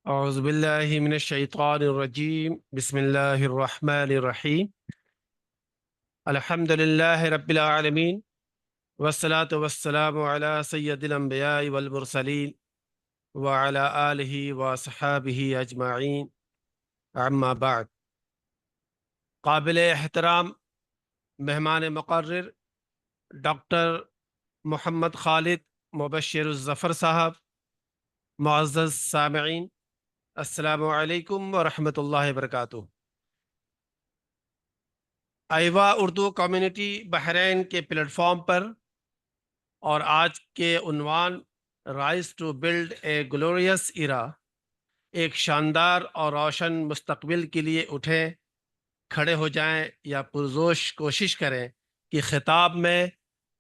اعوذ باللہ من الشیطان الرجیم بسم اللہ الرحمن الرحیم الحمد للہ رب العالمین والصلاة والسلام علی سید الانبیاء والمرسلین وعلی آلہ وصحابہ اجمعین اما بعد۔ قابل احترام مہمان مقرر ڈاکٹر محمد خالد مبشر الظفر صاحب، معزز سامعین، السلام علیکم ورحمۃ اللہ وبرکاتہ۔ ایوا اردو کمیونٹی بحرین کے پلیٹ فارم پر اور آج کے عنوان rise to build a glorious era, ایک شاندار اور روشن مستقبل کے لیے اٹھیں، کھڑے ہو جائیں یا پرجوش کوشش کریں کہ خطاب میں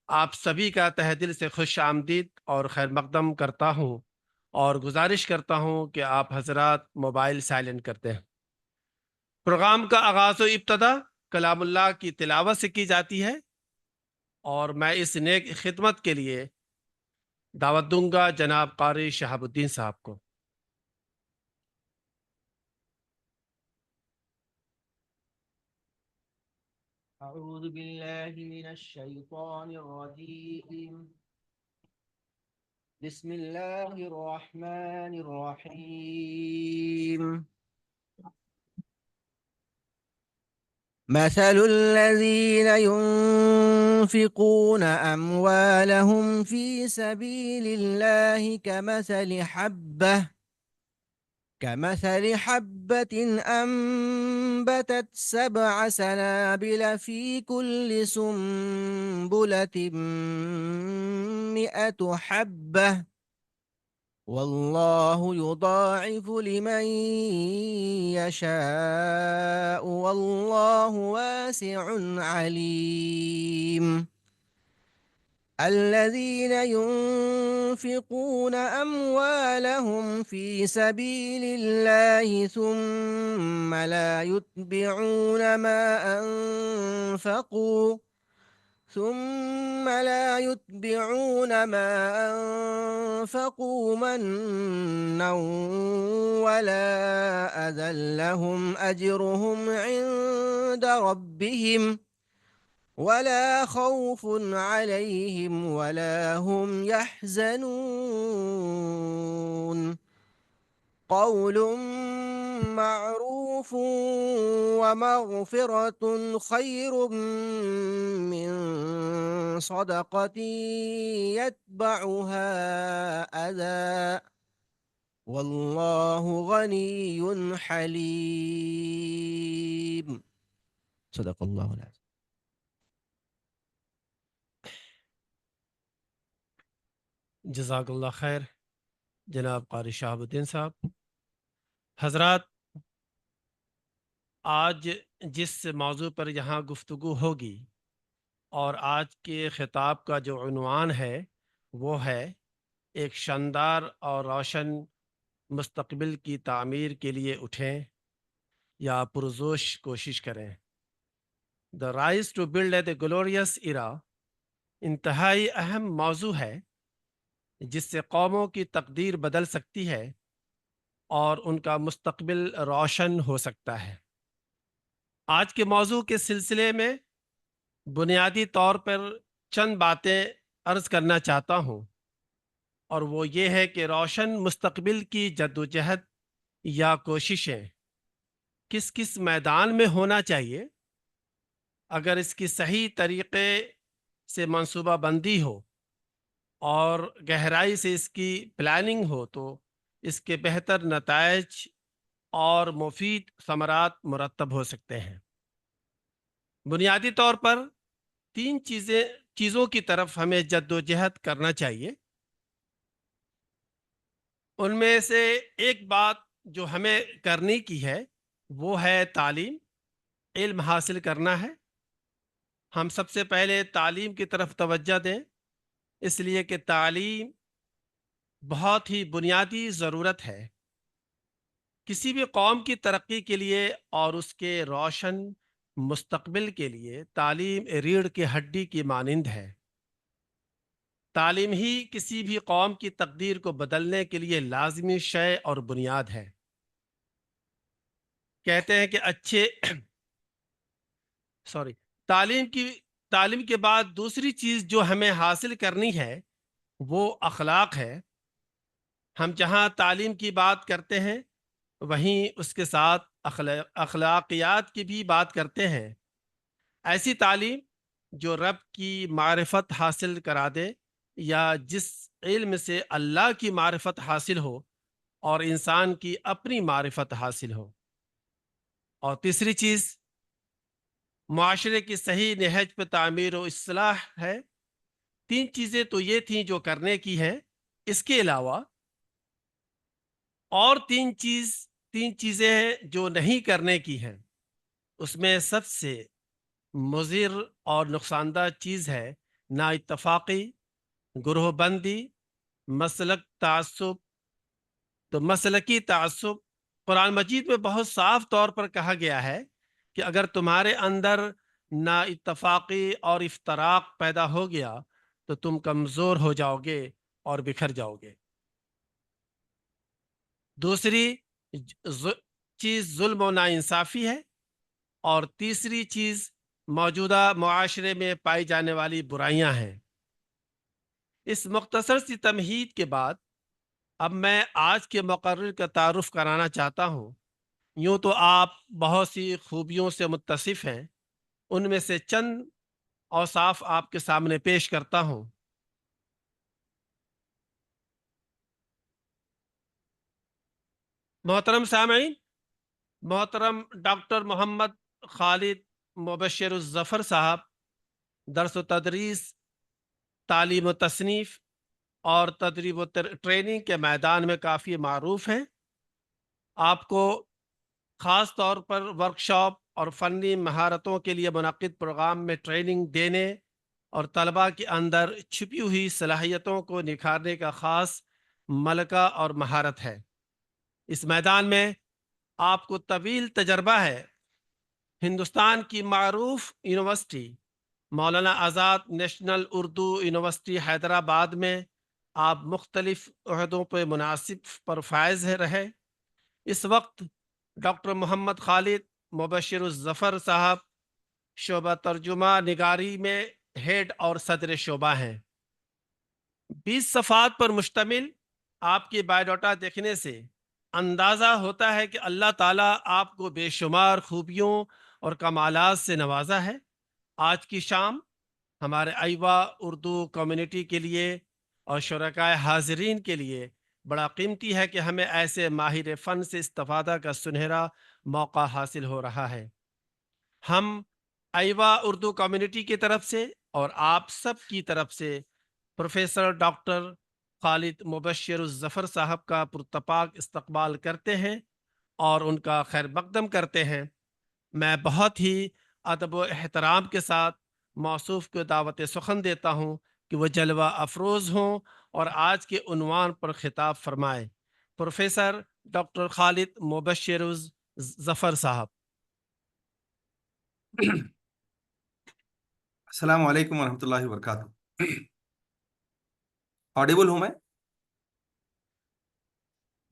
آپ سبھی کا تہ دل سے خوش آمدید اور خیر مقدم کرتا ہوں اور گزارش کرتا ہوں کہ آپ حضرات موبائل سائلنٹ کرتے ہیں۔ پروگرام کا آغاز و ابتدا کلام اللہ کی تلاوت سے کی جاتی ہے اور میں اس نیک خدمت کے لیے دعوت دوں گا جناب قاری شہاب الدین صاحب کو۔ أعوذ بالله من الشيطان الرجيم بسم الله الرحمن الرحيم مثل الذين ينفقون أموالهم في سبيل الله كمثل حبة أنبتت 7 سنابل في كل سنبلة 100 حبة والله يضاعف لمن يشاء والله واسع عليم الذين ينفقون أموالهم في سبيل الله ثم لا يتبعون ما أنفقوا منا ولا أذى لهم أجرهم عند ربهم ولا خوف عليهم ولا هم يحزنون قول معروف ومغفرة خير من صدقة يتبعها أذى والله غني حليم صدق الله العظيم۔ جزاک اللہ خیر جناب قاری شہاب الدین صاحب۔ حضرات، آج جس موضوع پر یہاں گفتگو ہوگی اور آج کے خطاب کا جو عنوان ہے وہ ہے ایک شاندار اور روشن مستقبل کی تعمیر کے لیے اٹھیں یا پرجوش کوشش کریں۔ The rise to build a glorious era انتہائی اہم موضوع ہے جس سے قوموں کی تقدیر بدل سکتی ہے اور ان کا مستقبل روشن ہو سکتا ہے۔ آج کے موضوع کے سلسلے میں بنیادی طور پر چند باتیں عرض کرنا چاہتا ہوں، اور وہ یہ ہے کہ روشن مستقبل کی جدوجہد یا کوششیں کس کس میدان میں ہونا چاہیے۔ اگر اس کی صحیح طریقے سے منصوبہ بندی ہو اور گہرائی سے اس کی پلاننگ ہو تو اس کے بہتر نتائج اور مفید ثمرات مرتب ہو سکتے ہیں۔ بنیادی طور پر 3 چیزوں کی طرف ہمیں جدوجہد کرنا چاہیے۔ ان میں سے ایک بات جو ہمیں کرنے کی ہے وہ ہے تعلیم، علم حاصل کرنا ہے۔ ہم سب سے پہلے تعلیم کی طرف توجہ دیں، اس لیے کہ تعلیم بہت ہی بنیادی ضرورت ہے کسی بھی قوم کی ترقی کے لیے اور اس کے روشن مستقبل کے لیے۔ تعلیم ریڑھ کی ہڈی کی مانند ہے۔ تعلیم ہی کسی بھی قوم کی تقدیر کو بدلنے کے لیے لازمی شے اور بنیاد ہے۔ کہتے ہیں کہ اچھے سوری تعلیم کے بعد دوسری چیز جو ہمیں حاصل کرنی ہے وہ اخلاق ہے۔ ہم جہاں تعلیم کی بات کرتے ہیں وہیں اس کے ساتھ اخلاقیات کی بھی بات کرتے ہیں۔ ایسی تعلیم جو رب کی معرفت حاصل کرا دے یا جس علم سے اللہ کی معرفت حاصل ہو اور انسان کی اپنی معرفت حاصل ہو۔ اور تیسری چیز معاشرے کی صحیح نہج پہ تعمیر و اصلاح ہے۔ تین چیزیں تو یہ تھیں جو کرنے کی ہیں، اس کے علاوہ اور تین چیزیں ہیں جو نہیں کرنے کی ہیں۔ اس میں سب سے مضر اور نقصان دہ چیز ہے نا اتفاقی، گروہ بندی، مسلک تعصب۔ تو مسلکی تعصب قرآن مجید میں بہت صاف طور پر کہا گیا ہے کہ اگر تمہارے اندر نا اتفاقی اور افتراق پیدا ہو گیا تو تم کمزور ہو جاؤ گے اور بکھر جاؤ گے۔ دوسری چیز ظلم و ناانصافی ہے، اور تیسری چیز موجودہ معاشرے میں پائی جانے والی برائیاں ہیں۔ اس مختصر سی تمہید کے بعد اب میں آج کے مقرر کا تعارف کرانا چاہتا ہوں۔ یوں تو آپ بہت سی خوبیوں سے متصف ہیں، ان میں سے چند اوصاف آپ کے سامنے پیش کرتا ہوں۔ محترم سامعین، محترم ڈاکٹر محمد خالد مبشر الظفر صاحب درس و تدریس، تعلیم و تصنیف اور تدریب و ٹریننگ کے میدان میں کافی معروف ہیں۔ آپ کو خاص طور پر ورکشاپ اور فنی مہارتوں کے لیے منعقد پروگرام میں ٹریننگ دینے اور طلباء کے اندر چھپی ہوئی صلاحیتوں کو نکھارنے کا خاص ملکہ اور مہارت ہے۔ اس میدان میں آپ کو طویل تجربہ ہے۔ ہندوستان کی معروف university Maulana Azad national Urdu university Hyderabad میں آپ مختلف عہدوں پہ مناسب پر فائز رہے۔ اس وقت ڈاکٹر محمد خالد مبشر الظفر صاحب شعبہ ترجمہ نگاری میں ہیڈ اور صدر شعبہ ہیں۔ 20 صفحات پر مشتمل آپ کی بایو ڈاٹا دیکھنے سے اندازہ ہوتا ہے کہ اللہ تعالیٰ آپ کو بے شمار خوبیوں اور کمالات سے نوازا ہے۔ آج کی شام ہمارے ایوا اردو کمیونٹی کے لیے اور شرکائے حاضرین کے لیے بڑا قیمتی ہے کہ ہمیں ایسے ماہر فن سے استفادہ کا سنہرا موقع حاصل ہو رہا ہے۔ ہم ایوا اردو کمیونٹی کی طرف سے اور آپ سب کی طرف سے پروفیسر ڈاکٹر خالد مبشر الظفر صاحب کا پرتپاک استقبال کرتے ہیں اور ان کا خیر مقدم کرتے ہیں۔ میں بہت ہی ادب و احترام کے ساتھ موصوف کو دعوت سخن دیتا ہوں کہ وہ جلوہ افروز ہوں اور آج کے عنوان پر خطاب فرمائے۔ پروفیسر ڈاکٹر خالد مبشر الظفر صاحب۔ السلام علیکم ورحمۃ اللہ وبرکاتہ۔ آڈیبل ہوں میں؟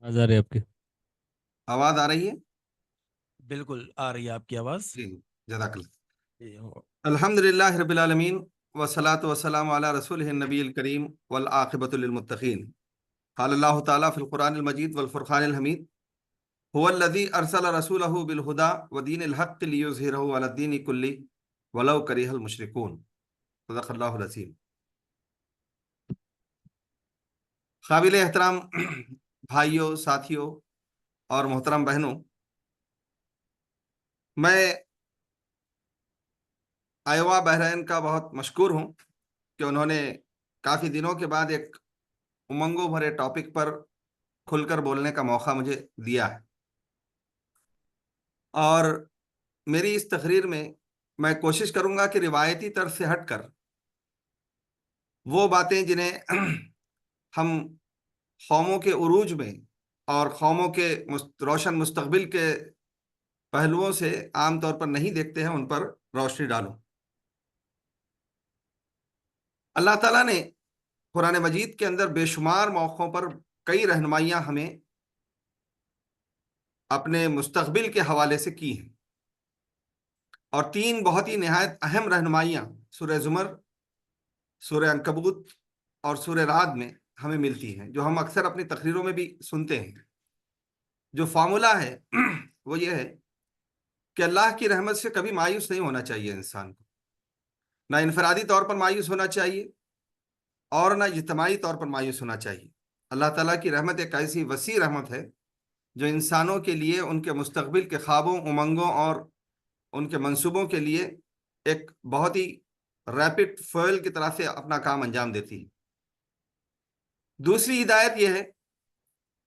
آواز آ رہی ہے آپ کی؟ آواز آ رہی ہے؟ بالکل آ رہی ہے آپ کی آواز۔ جی، جزاک اللہ۔ جی الحمد للہ رب العالمین والصلاۃ والسلام علی رسولہ النبی الکریم والعاقبۃ للمتقین۔ قال اللہ تعالیٰ فی القرآن المجید والفرقان الحمید هو الذی ارسل رسولہ بالہدی ودین الحق لیظہرہ علی الدین کلہ ولو کرہ المشرکون۔ صدق اللہ العظیم۔ قابل احترام بھائیوں، ساتھیوں اور محترم بہنوں، میں ایوا بحرین کا بہت مشکور ہوں کہ انہوں نے کافی دنوں کے بعد ایک امنگوں بھرے ٹاپک پر کھل کر بولنے کا موقع مجھے دیا ہے، اور میری اس تقریر میں کوشش کروں گا کہ روایتی طرز سے ہٹ کر وہ باتیں جنہیں ہم قوموں کے عروج میں اور قوموں کے روشن مستقبل کے پہلوؤں سے عام طور پر نہیں دیکھتے ہیں، ان پر روشنی ڈالوں۔ اللہ تعالیٰ نے قرآن مجید کے اندر بے شمار موقعوں پر کئی رہنمائیاں ہمیں اپنے مستقبل کے حوالے سے کی ہیں، اور 3 بہت ہی نہایت اہم رہنمائیاں سورہ زمر، سورہ عنکبوت اور سورہ رعد میں ہمیں ملتی ہیں، جو ہم اکثر اپنی تقریروں میں بھی سنتے ہیں۔ جو فارمولا ہے وہ یہ ہے کہ اللہ کی رحمت سے کبھی مایوس نہیں ہونا چاہیے انسان کو، نہ انفرادی طور پر مایوس ہونا چاہیے اور نہ اجتماعی طور پر مایوس ہونا چاہیے۔ اللہ تعالیٰ کی رحمت ایک ایسی وسیع رحمت ہے جو انسانوں کے لیے ان کے مستقبل کے خوابوں، امنگوں اور ان کے منصوبوں کے لیے ایک بہت ہی ریپڈ فوئل کی طرح سے اپنا کام انجام دیتی ہے۔ دوسری ہدایت یہ ہے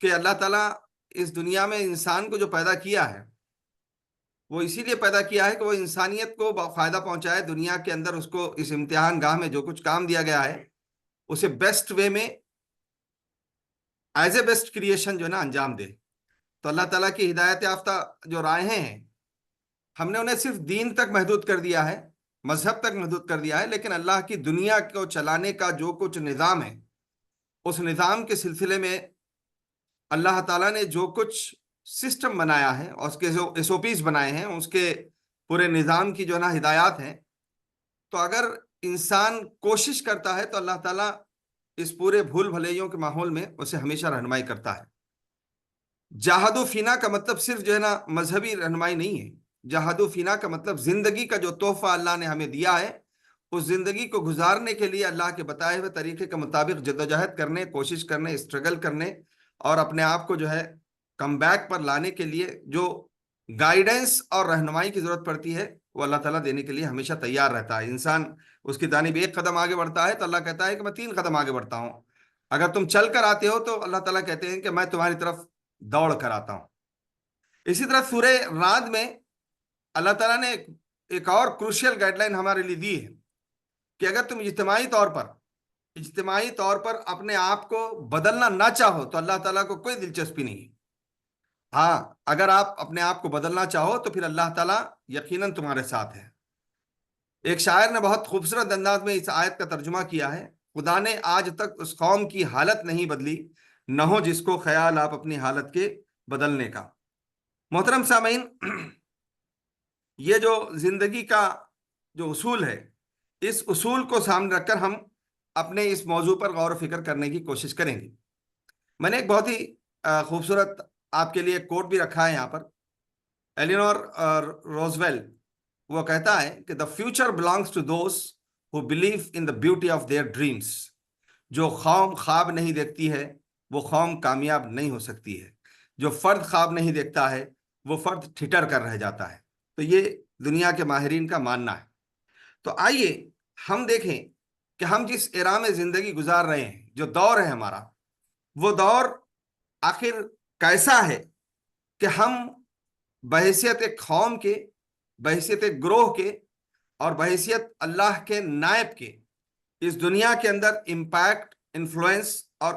کہ اللہ تعالیٰ اس دنیا میں انسان کو جو پیدا کیا ہے وہ اسی لیے پیدا کیا ہے کہ وہ انسانیت کو فائدہ پہنچائے، دنیا کے اندر اس کو اس امتحان گاہ میں جو کچھ کام دیا گیا ہے اسے بیسٹ وے میں ایز اے بیسٹ کریشن جو ہے نا انجام دے۔ تو اللہ تعالیٰ کی ہدایت یافتہ جو راہیں ہیں ہم نے انہیں صرف دین تک محدود کر دیا ہے، مذہب تک محدود کر دیا ہے، لیکن اللہ کی دنیا کو چلانے کا جو کچھ نظام ہے اس نظام کے سلسلے میں اللہ تعالیٰ نے جو کچھ سسٹم بنایا ہے اور اس کے جو ایس او پیز بنائے ہیں، اس کے پورے نظام کی جو ہے نا ہدایات ہیں، تو اگر انسان کوشش کرتا ہے تو اللہ تعالیٰ اس پورے بھول بھلیوں کے ماحول میں اسے ہمیشہ رہنمائی کرتا ہے۔ جہاد فینا کا مطلب صرف جو ہے نا مذہبی رہنمائی نہیں ہے، جہاد فینا کا مطلب زندگی کا جو تحفہ اللہ نے ہمیں دیا ہے اس زندگی کو گزارنے کے لیے اللہ کے بتائے ہوئے طریقے کے مطابق جدوجہد کرنے، کوشش کرنے، اسٹرگل کرنے اور اپنے آپ کو جو ہے کم بیک پر لانے کے لیے جو گائیڈنس اور رہنمائی کی ضرورت پڑتی ہے وہ اللہ تعالیٰ دینے کے لیے ہمیشہ تیار رہتا ہے۔ انسان اس کی جانب 1 قدم آگے بڑھتا ہے تو اللہ کہتا ہے کہ میں 3 قدم آگے بڑھتا ہوں۔ اگر تم چل کر آتے ہو تو اللہ تعالیٰ کہتے ہیں کہ میں تمہاری طرف دوڑ کر آتا ہوں۔ اسی طرح سورہ رعد میں اللہ تعالیٰ نے ایک اور کروشل گائیڈ لائن ہمارے لیے دی ہے کہ اگر تم اجتماعی طور پر اپنے آپ کو بدلنا نہ چاہو تو اللہ تعالیٰ کو کوئی دلچسپی نہیں ہے۔ ہاں، اگر آپ اپنے آپ کو بدلنا چاہو تو پھر اللہ تعالیٰ یقیناً تمہارے ساتھ ہے۔ ایک شاعر نے بہت خوبصورت انداز میں اس آیت کا ترجمہ کیا ہے، خدا نے آج تک اس قوم کی حالت نہیں بدلی، نہ ہو جس کو خیال آپ اپنی حالت کے بدلنے کا۔ محترم سامعین، یہ جو زندگی کا جو اصول ہے اس اصول کو سامنے رکھ کر ہم اپنے اس موضوع پر غور و فکر کرنے کی کوشش کریں گے۔ میں نے ایک بہت ہی خوبصورت آپ کے لیے کوٹ بھی رکھا ہے یہاں پر، ایلینور روزویل، وہ کہتا ہے کہ the future belongs to those who believe in the beauty of their dreams۔ جو قوم خواب نہیں دیکھتی ہے وہ قوم کامیاب نہیں ہو سکتی ہے، جو فرد خواب نہیں دیکھتا ہے وہ فرد ٹھٹر کر رہ جاتا ہے۔ تو یہ دنیا کے ماہرین کا ماننا ہے۔ تو آئیے ہم دیکھیں کہ ہم جس ایرا میں زندگی گزار رہے ہیں، جو دور ہے ہمارا، وہ دور آخر کیسا ہے کہ ہم بحیثیت ایک قوم کے، بحیثیت ایک گروہ کے اور بحیثیت اللہ کے نائب کے اس دنیا کے اندر امپیکٹ، انفلوئنس اور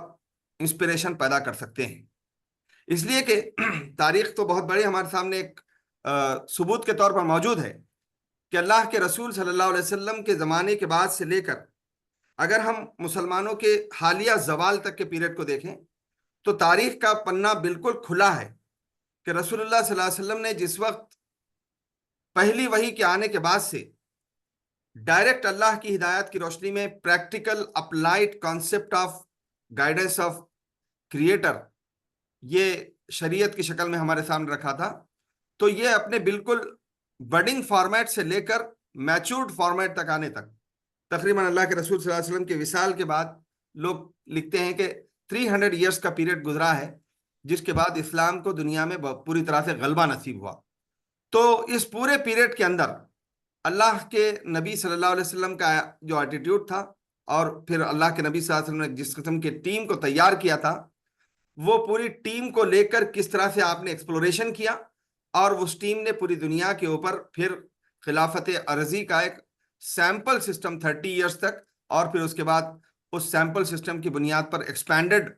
انسپریشن پیدا کر سکتے ہیں۔ اس لیے کہ تاریخ تو بہت بڑی ہمارے سامنے ایک ثبوت کے طور پر موجود ہے کہ اللہ کے رسول صلی اللہ علیہ وسلم کے زمانے کے بعد سے لے کر اگر ہم مسلمانوں کے حالیہ زوال تک کے پیریڈ کو دیکھیں تو تاریخ کا پنہ بالکل کھلا ہے کہ رسول اللہ صلی اللہ علیہ وسلم نے جس وقت پہلی وحی کے آنے کے بعد سے ڈائریکٹ اللہ کی ہدایت کی روشنی میں practical applied concept of guidance of creator یہ شریعت کی شکل میں ہمارے سامنے رکھا تھا، تو یہ اپنے بالکل بڈنگ فارمیٹ سے لے کر میچورڈ فارمیٹ تک آنے تک تقریباً اللہ کے رسول صلی اللہ علیہ وسلم کے وصال کے بعد لوگ لکھتے ہیں کہ 300 ایئرز کا پیریڈ گزرا ہے، جس کے بعد اسلام کو دنیا میں پوری طرح سے غلبہ نصیب ہوا۔ تو اس پورے پیریڈ کے اندر اللہ کے نبی صلی اللہ علیہ وسلم کا جو ایٹیٹیوڈ تھا اور پھر اللہ کے نبی صلی اللہ علیہ وسلم نے جس قسم کی ٹیم کو تیار کیا تھا، وہ پوری ٹیم کو لے کر کس طرح سے آپ نے ایکسپلوریشن کیا، اور اس ٹیم نے پوری دنیا کے اوپر پھر خلافت عرضی کا ایک سیمپل سسٹم 30 ایئرز تک، اور پھر اس کے بعد اس سیمپل سسٹم کی بنیاد پر ایکسپینڈڈ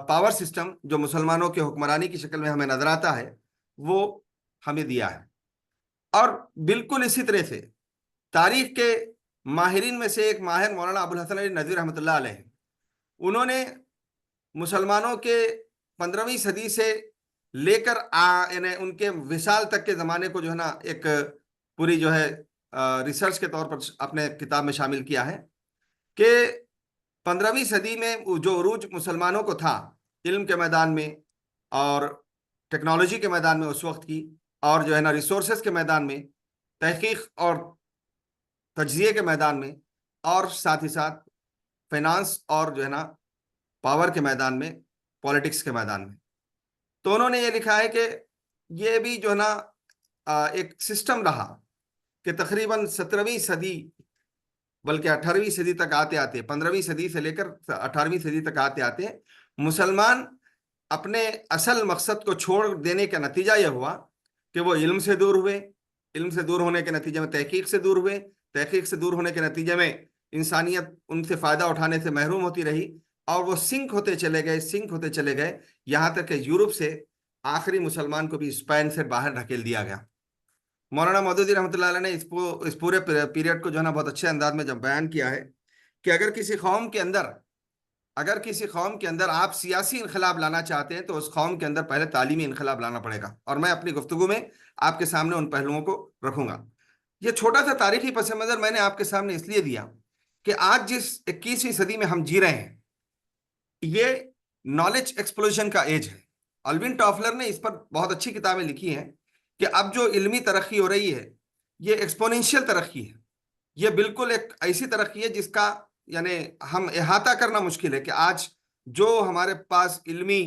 پاور سسٹم جو مسلمانوں کے حکمرانی کی شکل میں ہمیں نظر آتا ہے وہ ہمیں دیا ہے۔ اور بالکل اسی طرح سے تاریخ کے ماہرین میں سے ایک ماہر مولانا ابو الحسن علی ندوی رحمۃ اللہ علیہ، انہوں نے مسلمانوں کے 15ویں صدی سے لے کر یعنی ان کے وصال تک کے زمانے کو جو ہے نا ایک پوری جو ہے ریسرچ کے طور پر اپنے کتاب میں شامل کیا ہے کہ 15ویں صدی میں جو عروج مسلمانوں کو تھا علم کے میدان میں اور ٹیکنالوجی کے میدان میں اس وقت کی، اور جو ہے نا ریسورسز کے میدان میں، تحقیق اور تجزیے کے میدان میں، اور ساتھ ہی ساتھ فائنانس اور جو ہے نا پاور کے میدان میں، پالیٹکس کے میدان میں. تو انہوں نے یہ لکھا ہے کہ یہ بھی جو ہے نا ایک سسٹم رہا کہ تقریباً 17ویں صدی بلکہ 18ویں صدی تک آتے آتے، 15ویں صدی سے لے کر 18ویں صدی تک آتے آتے مسلمان اپنے اصل مقصد کو چھوڑ دینے کا نتیجہ یہ ہوا کہ وہ علم سے دور ہوئے، علم سے دور ہونے کے نتیجے میں تحقیق سے دور ہوئے، تحقیق سے دور ہونے کے نتیجے میں انسانیت ان سے فائدہ اٹھانے سے محروم ہوتی رہی، اور وہ سنک ہوتے چلے گئے یہاں تک کہ یورپ سے آخری مسلمان کو بھی اسپین سے باہر ڈھکیل دیا گیا. مولانا مودودی رحمۃ اللہ علیہ نے اس پورے پیریڈ کو جو ہے نا بہت اچھے انداز میں جب بیان کیا ہے کہ اگر کسی قوم کے اندر آپ سیاسی انقلاب لانا چاہتے ہیں تو اس قوم کے اندر پہلے تعلیمی انقلاب لانا پڑے گا، اور میں اپنی گفتگو میں آپ کے سامنے ان پہلوؤں کو رکھوں گا. یہ چھوٹا سا تاریخی پس منظر میں نے آپ کے سامنے اس لیے دیا کہ آج جس 21ویں صدی میں ہم جی رہے ہیں یہ نالج ایکسپلوژن کا ایج ہے. الوین ٹافلر نے اس پر بہت اچھی کتابیں لکھی ہیں کہ اب جو علمی ترقی ہو رہی ہے یہ ایکسپوننشیل ترقی ہے. یہ بالکل ایک ایسی ترقی ہے جس کا یعنی ہم احاطہ کرنا مشکل ہے کہ آج جو ہمارے پاس علمی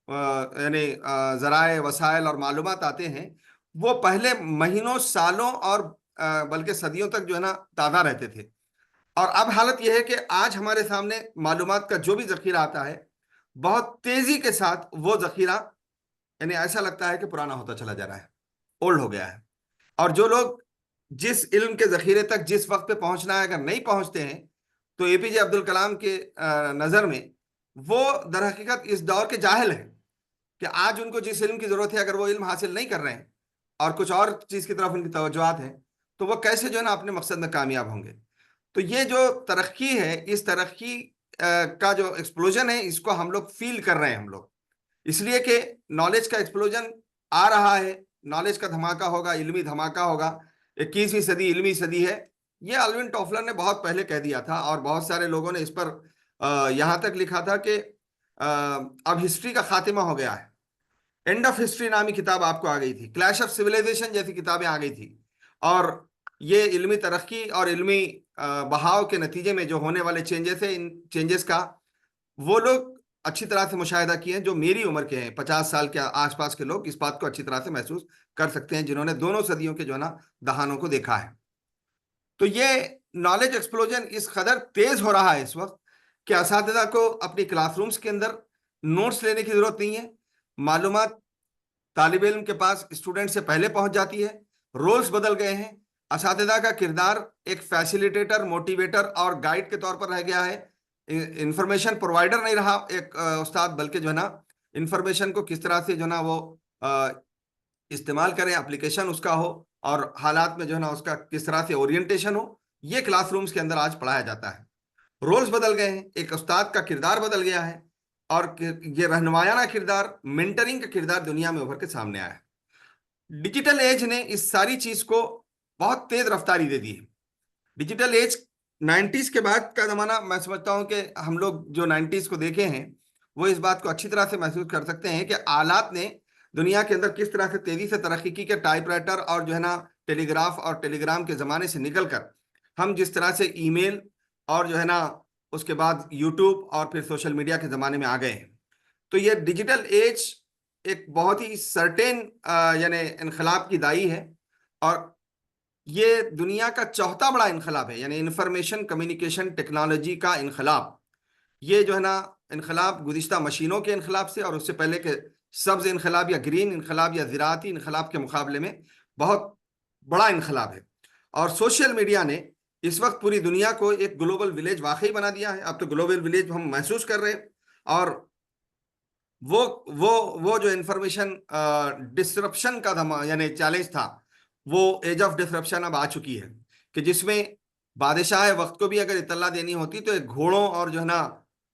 یعنی ذرائع، وسائل اور معلومات آتے ہیں وہ پہلے مہینوں، سالوں اور بلکہ صدیوں تک جو ہے نا تازہ رہتے تھے. اور اب حالت یہ ہے کہ آج ہمارے سامنے معلومات کا جو بھی ذخیرہ آتا ہے بہت تیزی کے ساتھ وہ ذخیرہ یعنی ایسا لگتا ہے کہ پرانا ہوتا چلا جا رہا ہے، اولڈ ہو گیا ہے. اور جو لوگ جس علم کے ذخیرے تک جس وقت پہ پہنچنا ہے اگر نہیں پہنچتے ہیں تو اے پی جے عبد الکلام کے نظر میں وہ در حقیقت اس دور کے جاہل ہیں کہ آج ان کو جس علم کی ضرورت ہے اگر وہ علم حاصل نہیں کر رہے ہیں اور کچھ اور چیز کی طرف ان کی توجہات ہیں تو وہ کیسے جو ہے نا اپنے مقصد میں کامیاب ہوں گے. تو یہ جو ترقی ہے، اس ترقی کا جو ایکسپلوژن ہے اس کو ہم لوگ فیل کر رہے ہیں ہم لوگ، اس لیے کہ نالج کا ایکسپلوژن آ رہا ہے، نالج کا دھماکہ ہوگا، علمی دھماکہ ہوگا. 21ویں صدی علمی صدی ہے، یہ الوین ٹافلر نے بہت پہلے کہہ دیا تھا، اور بہت سارے لوگوں نے اس پر یہاں تک لکھا تھا کہ اب ہسٹری کا خاتمہ ہو گیا ہے. اینڈ آف ہسٹری نامی کتاب آپ کو آ گئی تھی، کلیش آف سویلائزیشن جیسی کتابیں آ گئی تھی. اور یہ علمی ترقی اور علمی بہاؤ کے نتیجے میں جو ہونے والے چینجز ہیں، ان چینجز کا وہ لوگ اچھی طرح سے مشاہدہ کیے ہیں جو میری عمر کے ہیں، 50 سال کے آس پاس کے لوگ اس بات کو اچھی طرح سے محسوس کر سکتے ہیں جنہوں نے دونوں صدیوں کے جو ہے نا دہانوں کو دیکھا ہے. تو یہ نالج ایکسپلوژن اس قدر تیز ہو رہا ہے اس وقت کہ اساتذہ کو اپنی کلاس رومز کے اندر نوٹس لینے کی ضرورت نہیں ہے، معلومات طالب علم کے پاس اسٹوڈنٹ سے پہلے پہنچ جاتی ہے. رولز بدل گئے ہیں، اساتذہ کا کردار ایک فیسیلیٹیٹر، موٹیویٹر اور گائیڈ کے طور پر رہ گیا ہے. انفارمیشن پرووائڈر نہیں رہا ایک استاد، بلکہ جو ہے نا انفارمیشن کو کس طرح سے جو ہے نا وہ استعمال کریں، اپلیکیشن اس کا ہو اور حالات میں جو ہے نا اس کا کس طرح سے اورینٹیشن ہو، یہ کلاس رومز کے اندر آج پڑھایا جاتا ہے. رولز بدل گئے ہیں، ایک استاد کا کردار بدل گیا ہے، اور یہ رہنمایانہ کردار، مینٹرنگ کا کردار دنیا میں ابھر کے سامنے آیا ہے. ڈیجیٹل ایج نے اس ساری چیز کو بہت تیز رفتاری دے دی ہے. ڈیجیٹل ایج 90s کے بعد کا زمانہ، میں سمجھتا ہوں کہ ہم لوگ جو 90s کو دیکھے ہیں وہ اس بات کو اچھی طرح سے محسوس کر سکتے ہیں کہ آلات نے دنیا کے اندر کس طرح سے تیزی سے ترقی کی کہ ٹائپ رائٹر اور جو ہے نا ٹیلی گراف اور ٹیلی گرام کے زمانے سے نکل کر ہم جس طرح سے ای میل اور جو ہے نا اس کے بعد یوٹیوب اور پھر سوشل میڈیا کے زمانے میں آ گئے ہیں. تو یہ ڈیجیٹل ایج ایک بہت ہی سرٹین یعنی انقلاب کی دائی ہے، اور یہ دنیا کا چوتھا بڑا انقلاب ہے، یعنی انفارمیشن کمیونیکیشن ٹیکنالوجی کا انقلاب. یہ جو ہے نا انقلاب گزشتہ مشینوں کے انقلاب سے اور اس سے پہلے کے سبز انقلاب یا گرین انقلاب یا زراعتی انقلاب کے مقابلے میں بہت بڑا انقلاب ہے. اور سوشل میڈیا نے اس وقت پوری دنیا کو ایک گلوبل ولیج واقعی بنا دیا ہے. اب تو گلوبل ولیج ہم محسوس کر رہے ہیں، اور وہ جو انفارمیشن ڈسرپشن کا یعنی چیلنج تھا، وہ ایج آف ڈسرپشن اب آ چکی ہے کہ جس میں بادشاہ وقت کو بھی اگر اطلاع دینی ہوتی تو ایک گھوڑوں اور جو ہے نا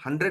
100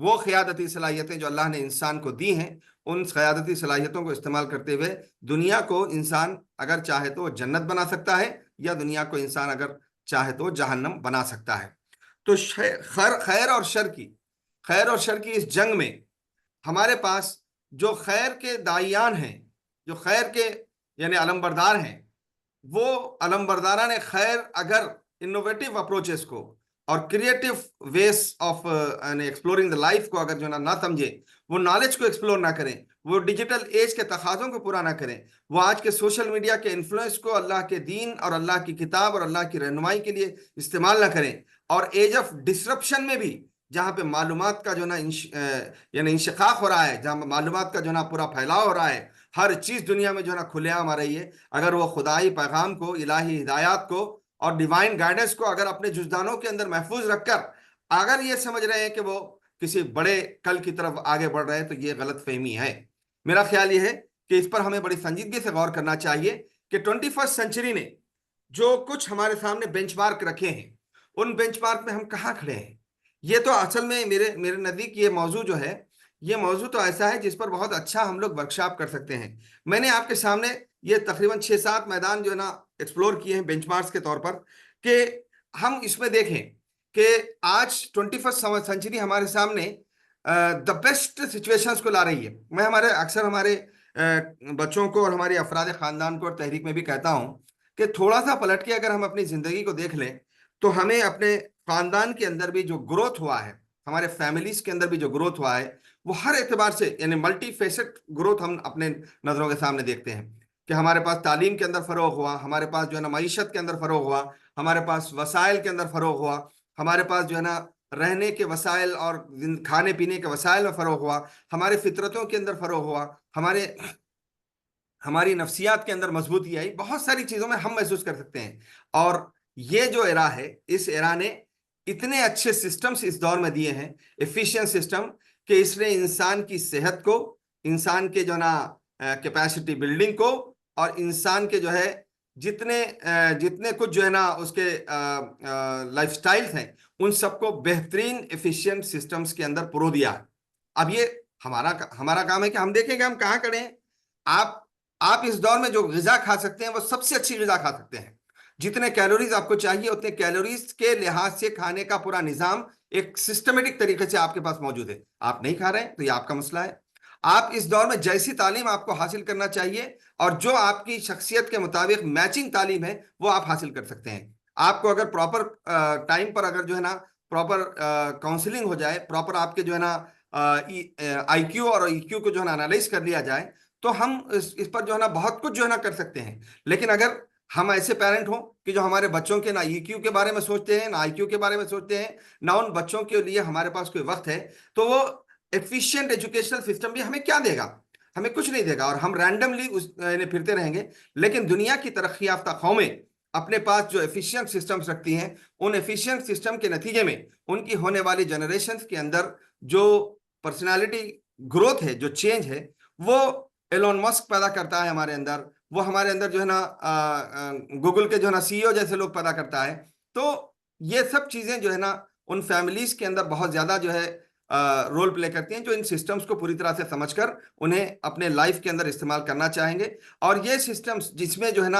وہ قیادتی صلاحیتیں جو اللہ نے انسان کو دی ہیں، ان قیادتی صلاحیتوں کو استعمال کرتے ہوئے دنیا کو انسان اگر چاہے تو جنت بنا سکتا ہے، یا دنیا کو انسان اگر چاہے تو جہنم بنا سکتا ہے۔ تو خیر اور شر کی اس جنگ میں ہمارے پاس جو خیر کے داعیان ہیں، جو خیر کے یعنی علمبردار ہیں، وہ علمبرداران خیر اگر انوویٹو اپروچز کو اور creative ways of exploring the life کو اگر جو نہ سمجھے، وہ نالج کو ایکسپلور نہ کریں، وہ ڈیجیٹل ایج کے تقاضوں کو پورا نہ کریں، وہ آج کے سوشل میڈیا کے انفلوئنس کو اللہ کے دین اور اللہ کی کتاب اور اللہ کی رہنمائی کے لیے استعمال نہ کریں، اور ایج آف ڈسرپشن میں بھی جہاں پہ معلومات کا جو یعنی انشقاق ہو رہا ہے، جہاں معلومات کا جو پورا پھیلاؤ ہو رہا ہے، ہر چیز دنیا میں جو کھلے عام آ رہی ہے، اگر وہ خدائی پیغام کو، الہی ہدایات کو اور ڈیوائن گائیڈنس کو اگر اپنے جزدانوں کے اندر محفوظ رکھ کر اگر یہ سمجھ رہے ہیں کہ وہ کسی بڑے کل کی طرف آگے بڑھ رہے ہیں، تو یہ غلط فہمی ہے۔ میرا خیال یہ ہے کہ اس پر ہمیں بڑی سنجیدگی سے غور کرنا چاہیے کہ 21 سینچری نے جو کچھ ہمارے سامنے بینچ مارک رکھے ہیں، ان بینچ مارک میں ہم کہاں کھڑے ہیں۔ یہ تو اصل میں میرے نزدیک یہ موضوع جو ہے، یہ موضوع تو ایسا ہے جس پر بہت اچھا ہم لوگ ورکشاپ کر سکتے ہیں۔ میں نے آپ کے سامنے یہ تقریباً 6-7 میدان جو ایکسپلور کیے ہیں بینچ مارکس کے طور پر، کہ ہم اس میں دیکھیں کہ آج 21 سینچری ہمارے سامنے دا بیسٹ سچویشنز کو لا رہی ہے۔ میں اکثر ہمارے بچوں کو اور ہمارے افراد خاندان کو اور تحریک میں بھی کہتا ہوں کہ تھوڑا سا پلٹ کے اگر ہم اپنی زندگی کو دیکھ لیں تو ہمیں اپنے خاندان کے اندر بھی جو گروتھ ہوا ہے، ہمارے فیملیز کے اندر بھی جو گروتھ ہوا ہے، وہ ہر اعتبار سے یعنی ملٹی فیسٹ گروتھ ہم اپنے نظروں کے سامنے دیکھتے ہیں کہ ہمارے پاس تعلیم کے اندر فروغ ہوا، ہمارے پاس جو ہے معیشت کے اندر فروغ ہوا، ہمارے پاس وسائل کے اندر فروغ ہوا، ہمارے پاس جو ہے رہنے کے وسائل اور کھانے پینے کے وسائل میں فروغ ہوا، ہمارے فطرتوں کے اندر فروغ ہوا، ہماری نفسیات کے اندر مضبوطی آئی، بہت ساری چیزوں میں ہم محسوس کر سکتے ہیں۔ اور یہ جو ایرا ہے، اس ایرا نے اتنے اچھے سسٹمز اس دور میں دیے ہیں، ایفیشینٹ سسٹم، کہ اس نے انسان کی صحت کو، انسان کے جو کیپیسٹی بلڈنگ کو، اور انسان کے جو ہے جتنے کچھ جو ہے اس کے لائف سٹائلز ہیں، ان سب کو بہترین ایفیشینٹ سسٹمز کے اندر پرو دیا ہے۔ اب یہ ہمارا کام ہے کہ ہم دیکھیں کہ ہم کہاں کھڑے ہیں۔ آپ اس دور میں جو غذا کھا سکتے ہیں وہ سب سے اچھی غذا کھا سکتے ہیں۔ جتنے کیلوریز آپ کو چاہیے اتنے کیلوریز کے لحاظ سے کھانے کا پورا نظام ایک سسٹمیٹک طریقے سے آپ کے پاس موجود ہے۔ آپ نہیں کھا رہے ہیں تو یہ آپ کا مسئلہ ہے۔ آپ اس دور میں جیسی تعلیم آپ کو حاصل کرنا چاہیے اور جو آپ کی شخصیت کے مطابق میچنگ تعلیم ہے وہ آپ حاصل کر سکتے ہیں۔ آپ کو اگر پراپر ٹائم پر اگر جو ہے پراپر کاؤنسلنگ ہو جائے، پراپر آپ کے جو ہے آئی کیو اور ای کیو کو جو انالائز کر لیا جائے، تو ہم اس پر جو بہت کچھ جو کر سکتے ہیں۔ لیکن اگر ہم ایسے پیرنٹ ہوں کہ جو ہمارے بچوں کے نہ ای کیو کے بارے میں سوچتے ہیں، نہ آئی کیو کے بارے میں سوچتے ہیں، نہ ان بچوں کے لیے ہمارے پاس کوئی وقت ہے، تو وہ ایفیشینٹ ایجوکیشنل سسٹم بھی ہمیں کیا دے گا؟ ہمیں کچھ نہیں دے گا، اور ہم رینڈملی پھرتے رہیں گے۔ لیکن دنیا کی ترقی یافتہ قومیں اپنے پاس جو ایفیشینٹ سسٹمز رکھتی ہیں، ان ایفیشینٹ سسٹم کے نتیجے میں ان کی ہونے والی جنریشنز کے اندر جو پرسنالٹی گروتھ ہے، جو چینج ہے، وہ ایلون مسک پیدا کرتا ہے ہمارے اندر، وہ ہمارے اندر جو ہے گوگل کے جو سی او جیسے لوگ پیدا کرتا ہے۔ تو یہ سب چیزیں جو ہے ان فیملیز کے اندر بہت زیادہ جو ہے رول پلے کرتی ہیں، جو ان سسٹمز کو پوری طرح سے سمجھ کر انہیں اپنے لائف کے اندر استعمال کرنا چاہیں گے۔ اور یہ سسٹمز جس میں جو ہے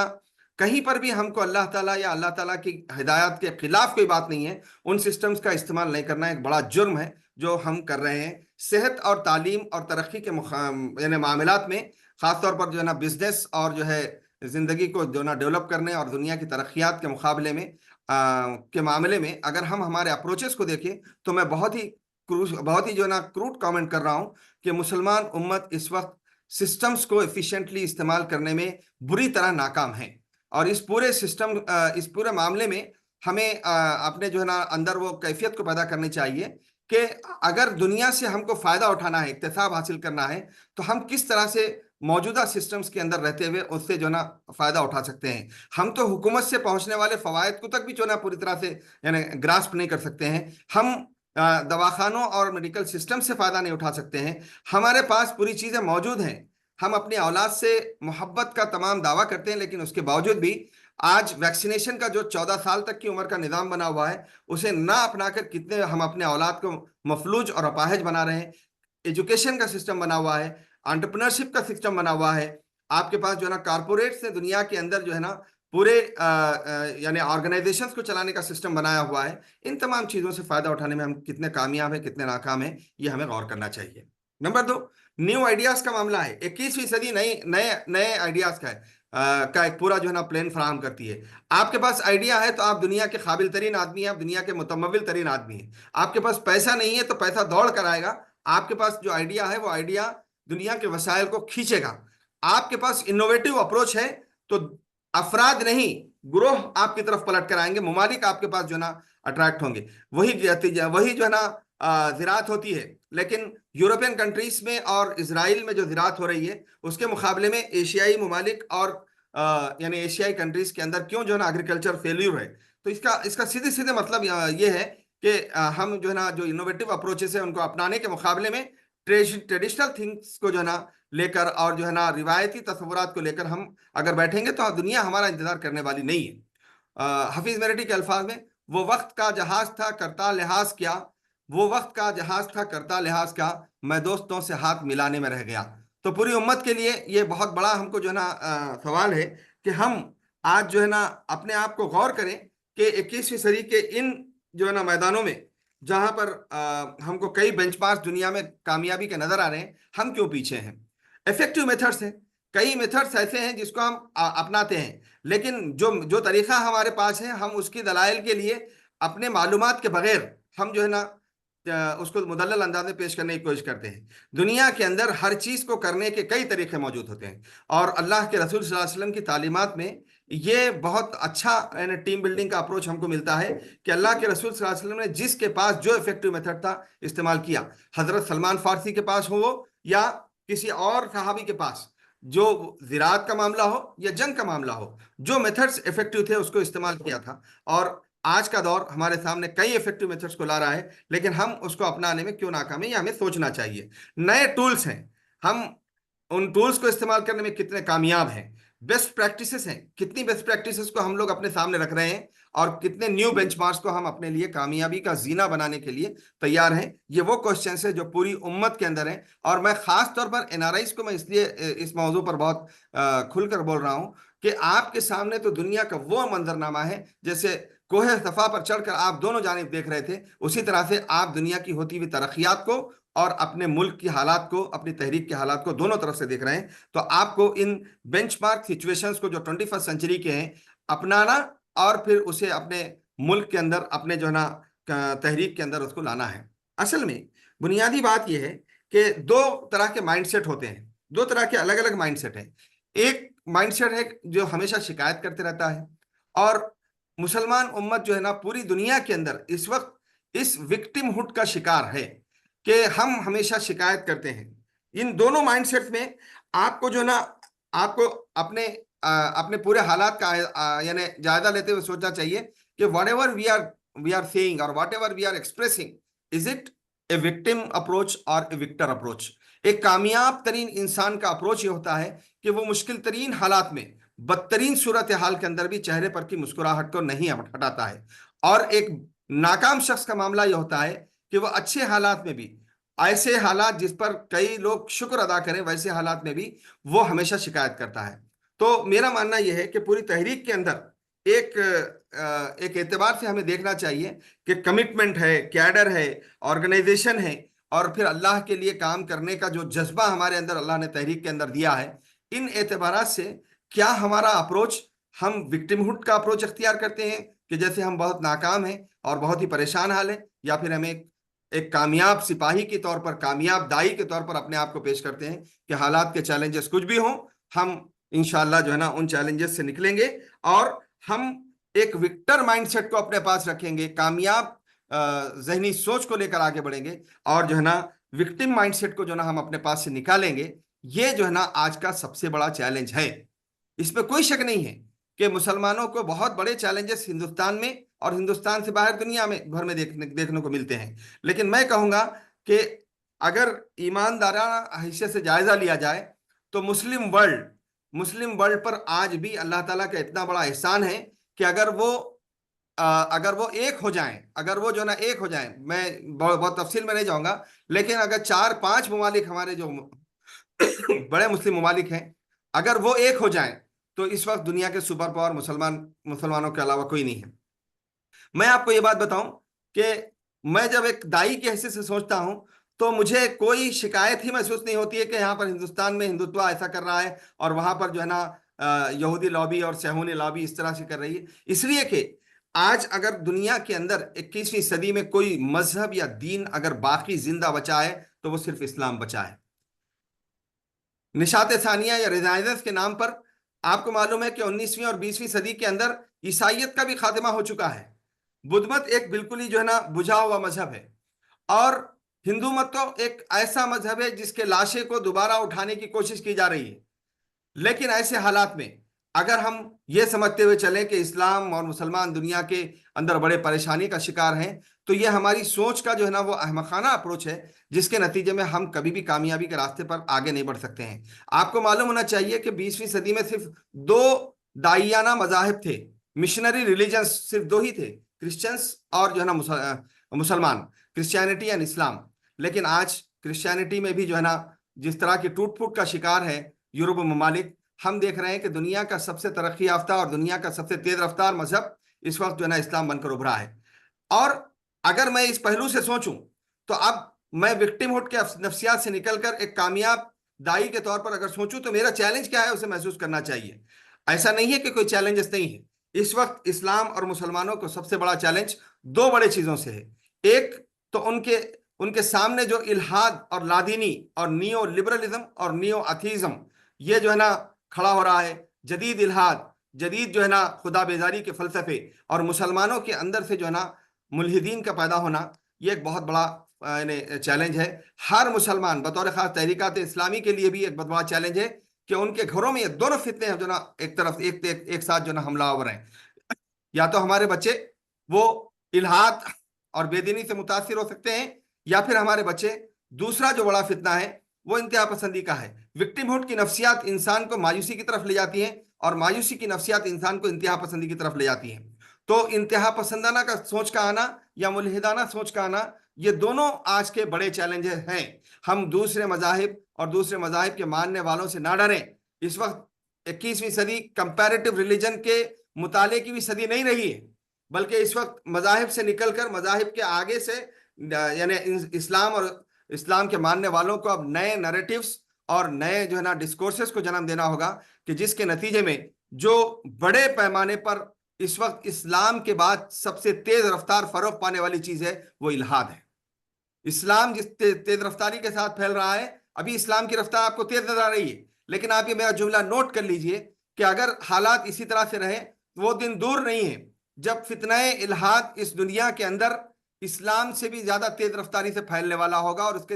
کہیں پر بھی ہم کو اللہ تعالیٰ یا اللہ تعالیٰ کی ہدایات کے خلاف کوئی بات نہیں ہے، ان سسٹمز کا استعمال نہیں کرنا ایک بڑا جرم ہے جو ہم کر رہے ہیں۔ صحت اور تعلیم اور ترقی کے یعنی معاملات میں، خاص طور پر جو ہے بزنس اور جو ہے زندگی کو جو ڈیولپ کرنے اور دنیا کی ترقیات کے مقابلے میں کے معاملے میں اگر ہم ہمارے اپروچز کو دیکھیں، تو میں بہت ہی جو کروٹ کامنٹ کر رہا ہوں کہ مسلمان امت اس وقت سسٹمز کو ایفیشینٹلی استعمال کرنے میں بری طرح ناکام ہیں۔ اور اس پورے معاملے میں ہمیں اپنے جو ہے اندر وہ کیفیت کو پیدا کرنی چاہیے کہ اگر دنیا سے ہم کو فائدہ اٹھانا ہے، اکتساب حاصل کرنا ہے، تو ہم کس طرح سے موجودہ سسٹمز کے اندر رہتے ہوئے اس سے جو فائدہ اٹھا سکتے ہیں۔ ہم تو حکومت سے پہنچنے والے فوائد کو تک بھی جو پوری طرح سے یعنی گراسپ نہیں کر سکتے ہیں۔ ہم دواخانوں اور میڈیکل سسٹم سے فائدہ نہیں اٹھا سکتے ہیں۔ ہمارے پاس پوری چیزیں موجود ہیں، ہم اپنی اولاد سے محبت کا تمام دعویٰ کرتے ہیں، لیکن اس کے باوجود بھی آج ویکسینیشن کا جو 14 سال تک کی عمر کا نظام بنا ہوا ہے اسے نہ اپنا کر کتنے ہم اپنے اولاد کو مفلوج اور اپاہج بنا رہے ہیں. ایجوکیشن کا سسٹم بنا ہوا ہے, انٹرپرنرشپ کا سسٹم بنا ہوا ہے, آپ کے پاس جو ہے نا کارپوریٹس نے دنیا کے اندر جو ہے نا پورے یعنی آرگنائزیشنز کو چلانے کا سسٹم بنایا ہوا ہے. ان تمام چیزوں سے فائدہ اٹھانے میں ہم کتنے کامیاب ہیں کتنے ناکام ہیں یہ ہمیں غور کرنا چاہیے. نمبر 2, نیو آئیڈیاز کا معاملہ ہے. 21ویں صدی نئے آئیڈیاز کا ہے کا ایک پورا جو ہے نا پلان فراہم کرتی ہے. آپ کے پاس آئیڈیا ہے تو آپ دنیا کے قابل ترین آدمی ہیں, آپ دنیا کے متمول ترین آدمی ہیں. آپ کے پاس پیسہ نہیں ہے تو پیسہ دوڑ کر آئے گا. آپ کے پاس جو آئیڈیا ہے وہ آئیڈیا دنیا کے وسائل کو کھینچے گا. آپ کے پاس انوویٹو اپروچ ہے تو افراد نہیں گروہ آپ کی طرف پلٹ کر آئیں گے, ممالک آپ کے پاس جو ہے نا اٹریکٹ ہوں گے. وہی جو ہے نا زراعت ہوتی ہے, لیکن یورپین کنٹریز میں اور اسرائیل میں جو زراعت ہو رہی ہے اس کے مقابلے میں ایشیائی ممالک اور یعنی ایشیائی کنٹریز کے اندر کیوں جو ہے نا ایگریکلچر فیلیور ہے. تو اس کا سیدھے مطلب یہ ہے کہ ہم جو ہے نا جو انوویٹو اپروچز ہیں ان کو اپنانے کے مقابلے میں ٹریڈیشنل تھنگس کو جو ہے نا لے کر اور جو ہے نا روایتی تصورات کو لے کر ہم اگر بیٹھیں گے تو دنیا ہمارا انتظار کرنے والی نہیں ہے. حفیظ میرٹی کے الفاظ میں, وہ وقت کا جہاز تھا کرتا لحاظ کیا, وہ وقت کا جہاز تھا کرتا لحاظ کیا, میں دوستوں سے ہاتھ ملانے میں رہ گیا. تو پوری امت کے لیے یہ بہت بڑا ہم کو جو ہے نا سوال ہے کہ ہم آج جو ہے نا اپنے آپ کو غور کریں کہ 21ویں صدی کے ان جو ہے نا میدانوں میں جہاں پر ہم کو کئی بینچ مارکس دنیا میں کامیابی کے نظر آ رہے ہیں, ہم کیوں پیچھے ہیں. افیکٹو میتھڈس ہیں, کئی میتھڈس ایسے ہیں جس کو ہم اپناتے ہیں, لیکن جو طریقہ ہمارے پاس ہے ہم اس کی دلائل کے لیے اپنے معلومات کے بغیر ہم جو ہے نا اس کو مدلل انداز میں پیش کرنے کی کوشش کرتے ہیں. دنیا کے اندر ہر چیز کو کرنے کے کئی طریقے موجود ہوتے ہیں, اور اللہ کے رسول صلی اللہ علیہ وسلم کی تعلیمات میں یہ بہت اچھا ٹیم بلڈنگ کا اپروچ ہم کو ملتا ہے کہ اللہ کے رسول صلی اللہ علیہ وسلم نے جس کے پاس جو افیکٹو میتھڈ تھا استعمال کیا. حضرت سلمان فارسی کے پاس ہو یا کسی اور صحابی کے پاس, جو زراعت کا معاملہ ہو یا جنگ کا معاملہ ہو, جو میتھڈز افیکٹو تھے اس کو استعمال کیا تھا. اور آج کا دور ہمارے سامنے کئی افیکٹو میتھڈز کو لا رہا ہے, لیکن ہم اس کو اپنانے میں کیوں ناکام ہیں یہ ہمیں سوچنا چاہیے. نئے ٹولز ہیں, ہم ان ٹولز کو استعمال کرنے میں کتنے کامیاب ہیں. بیسٹ پریکٹسز ہیں, کتنی بیسٹ پریکٹسز کو ہم لوگ اپنے سامنے رکھ رہے ہیں, اور کتنے نیو بینچ مارکس کو ہم اپنے لیے کامیابی کا زینہ بنانے کے لیے تیار ہیں. یہ وہ کوشچنس ہیں جو پوری امت کے اندر ہیں, اور میں خاص طور پر این آر آئیز کو میں اس لیے اس موضوع پر بہت کھل کر بول رہا ہوں کہ آپ کے سامنے تو دنیا کا وہ منظرنامہ ہے جیسے کوہ صفا پر چڑھ کر آپ دونوں جانب دیکھ رہے تھے, اسی طرح سے آپ دنیا کی ہوتی ہوئی ترقیات کو اور اپنے ملک کی حالات کو, اپنی تحریک کے حالات کو دونوں طرف سے دیکھ رہے ہیں. تو آپ کو ان بینچ مارک سچویشنز کو جو 21 سنچری کے ہیں اپنانا, اور پھر اسے اپنے ملک کے اندر اپنے جو ہے نا تحریک کے اندر اس کو لانا ہے. اصل میں بنیادی بات یہ ہے کہ دو طرح کے مائنڈ سیٹ ہوتے ہیں, دو طرح کے الگ الگ مائنڈ سیٹ ہیں. ایک مائنڈ سیٹ ہے جو ہمیشہ شکایت کرتے رہتا ہے, اور مسلمان امت جو ہے نا پوری دنیا کے اندر اس وقت اس وکٹم ہوڈ کا شکار ہے کہ ہم ہمیشہ شکایت کرتے ہیں. ان دونوں مائنڈ سیٹ میں آپ کو جو ہے نا آپ کو اپنے پورے حالات کا یعنی جائزہ لیتے ہوئے سوچنا چاہیے کہ whatever we are seeing اور whatever we are expressing, is it a victim approach اور اے وکٹر اپروچ. ایک کامیاب ترین انسان کا اپروچ یہ ہوتا ہے کہ وہ مشکل ترین حالات میں, بدترین صورتحال کے اندر بھی چہرے پر کی مسکراہٹ کو نہیں ہٹاتا ہے. اور ایک ناکام شخص کا معاملہ یہ ہوتا ہے کہ وہ اچھے حالات میں بھی, ایسے حالات جس پر کئی لوگ شکر ادا کریں ویسے حالات میں بھی وہ ہمیشہ شکایت کرتا ہے. تو میرا ماننا یہ ہے کہ پوری تحریک کے اندر ایک اعتبار سے ہمیں دیکھنا چاہیے کہ کمٹمنٹ ہے, کیڈر ہے, آرگنائزیشن ہے, اور پھر اللہ کے لیے کام کرنے کا جو جذبہ ہمارے اندر اللہ نے تحریک کے اندر دیا ہے, ان اعتبارات سے کیا ہمارا اپروچ ہم وکٹم ہوڈ کا اپروچ اختیار کرتے ہیں کہ جیسے ہم بہت ناکام ہیں اور بہت ہی پریشان حال ہیں, یا پھر ہمیں ایک کامیاب سپاہی کے طور پر, کامیاب دائی کے طور پر اپنے آپ کو پیش کرتے ہیں کہ حالات کے چیلنجز کچھ بھی ہوں ہم انشاءاللہ جو ہے نا ان چیلنجز سے نکلیں گے, اور ہم ایک وکٹر مائنڈ سیٹ کو اپنے پاس رکھیں گے, کامیاب ذہنی سوچ کو لے کر آگے بڑھیں گے, اور جو ہے نا وکٹم مائنڈ سیٹ کو جو ہے نا ہم اپنے پاس سے نکالیں گے. یہ جو ہے نا آج کا سب سے بڑا چیلنج ہے, اس میں کوئی شک نہیں ہے کہ مسلمانوں کو بہت بڑے چیلنجز ہندوستان میں اور ہندوستان سے باہر دنیا میں بھر میں دیکھنے کو ملتے ہیں. لیکن میں کہوں گا کہ اگر ایماندارانہ حیثیت سے جائزہ لیا جائے تو مسلم ورلڈ مسلم ورلڈ پر آج بھی اللہ تعالیٰ کا اتنا بڑا احسان ہے کہ اگر وہ ایک ہو جائیں، اگر وہ جو نا ایک ہو جائیں، میں بہت تفصیل میں نہیں جاؤں گا، لیکن اگر 4-5 ممالک ہمارے جو بڑے مسلم ممالک ہیں، اگر وہ ایک ہو جائیں تو اس وقت دنیا کے سپر پاور مسلمانوں کے علاوہ کوئی نہیں ہے۔ میں آپ کو یہ بات بتاؤں کہ میں جب ایک دائی کی حیثیت سے سوچتا ہوں تو مجھے کوئی شکایت ہی محسوس نہیں ہوتی ہے کہ یہاں پر ہندوستان میں ہندوتوا ایسا کر رہا ہے اور وہاں پر جو ہے نا یہودی لابی اور صہیونی لابی اس طرح سے کر رہی ہے، اس لیے کہ آج اگر دنیا کے اندر 21ویں صدی میں کوئی مذہب یا دین اگر باقی زندہ بچا ہے تو وہ صرف اسلام بچا ہے۔ نشاط ثانیہ یا ریزائنس کے نام پر آپ کو معلوم ہے کہ 19ویں اور 20ویں صدی کے اندر عیسائیت کا بھی خاتمہ ہو چکا ہے۔ بدھ مت ایک بالکل ہی جو ہے نا بجھا ہوا مذہب ہے، اور ہندو مت تو ایک ایسا مذہب ہے جس کے لاشیں کو دوبارہ اٹھانے کی کوشش کی جا رہی ہے۔ لیکن ایسے حالات میں اگر ہم یہ سمجھتے ہوئے چلیں کہ اسلام اور مسلمان دنیا کے اندر بڑے پریشانی کا شکار ہیں، تو یہ ہماری سوچ کا جو ہے نا وہ احمقانہ اپروچ ہے، جس کے نتیجے میں ہم کبھی بھی کامیابی کے راستے پر آگے نہیں بڑھ سکتے ہیں۔ آپ کو معلوم ہونا چاہیے کہ 20ویں صدی میں صرف 2 داعیانہ مذاہب تھے، مشنری ریلیجنز صرف 2 ہی تھے، کرسچنس اور جو ہے نا مسلمان، کرسچینٹی اینڈ اسلام۔ لیکن آج کرسچینٹی میں بھی جو ہے نا جس طرح کی ٹوٹ پھوٹ کا شکار ہے یورپ ممالک، ہم دیکھ رہے ہیں کہ دنیا کا سب سے ترقی یافتہ اور دنیا کا سب سے تیز رفتار مذہب اس وقت جو ہے نا اسلام بن کر ابھرا ہے۔ اور اگر میں اس پہلو سے سوچوں تو اب میں وکٹم ہوڈ کے نفسیات سے نکل کر ایک کامیاب دائی کے طور پر اگر سوچوں تو میرا چیلنج کیا ہے اسے محسوس کرنا چاہیے۔ ایسا نہیں ہے کہ کوئی چیلنجز نہیں ہے، اس وقت اسلام اور مسلمانوں کو سب سے بڑا چیلنج 2 بڑے چیزوں سے ہے۔ ایک تو ان کے سامنے جو الحاد اور لادینی اور نیو لبرلزم اور نیو اتھیزم یہ جو ہے نا کھڑا ہو رہا ہے، جدید الحاد، جدید جو ہے نا خدا بیزاری کے فلسفے اور مسلمانوں کے اندر سے جو ہے نا ملحدین کا پیدا ہونا، یہ ایک بہت بڑا چیلنج ہے۔ ہر مسلمان بطور خاص تحریکات اسلامی کے لیے بھی ایک بہت بڑا چیلنج ہے کہ ان کے گھروں میں یہ دونوں فتنے ہیں جو نا ایک طرف ایک ساتھ جو نا حملہ آور ہیں۔ یا تو ہمارے بچے وہ الحاد اور بے دینی سے متاثر ہو سکتے ہیں، یا پھر ہمارے بچے دوسرا جو بڑا فتنہ ہے وہ انتہا پسندی کا ہے۔ وکٹم ہوڈ کی نفسیات انسان کو مایوسی کی طرف لے جاتی ہیں، اور مایوسی کی نفسیات انسان کو انتہا پسندی کی طرف لے جاتی ہیں۔ تو انتہا پسندانہ کا سوچ کا آنا یا ملحدانہ سوچ کا آنا، یہ دونوں آج کے بڑے چیلنجز ہیں۔ ہم دوسرے مذاہب اور دوسرے مذاہب کے ماننے والوں سے نہ ڈریں۔ اس وقت 21ویں صدی کمپیریٹو ریلیجن کے مطالعے کی بھی صدی نہیں رہی ہے، بلکہ اس وقت مذاہب سے نکل کر مذاہب کے آگے سے یعنی اسلام اور اسلام کے ماننے والوں کو اب نئے نیریٹیوز اور نئے جو ہے نا ڈسکورسز کو جنم دینا ہوگا، کہ جس کے نتیجے میں جو بڑے پیمانے پر اس وقت اسلام کے بعد سب سے تیز رفتار فروغ پانے والی چیز ہے وہ الحاد ہے۔ اسلام جس تیز رفتاری کے ساتھ پھیل رہا ہے، ابھی اسلام کی رفتار آپ کو تیز نظر آ رہی ہے، لیکن آپ یہ میرا جملہ نوٹ کر لیجئے کہ اگر حالات اسی طرح سے رہے وہ دن دور نہیں ہے جب فتنہ الحاد اس دنیا کے اندر اسلام سے بھی زیادہ تیز رفتاری سے پھیلنے والا ہوگا، اور اس کے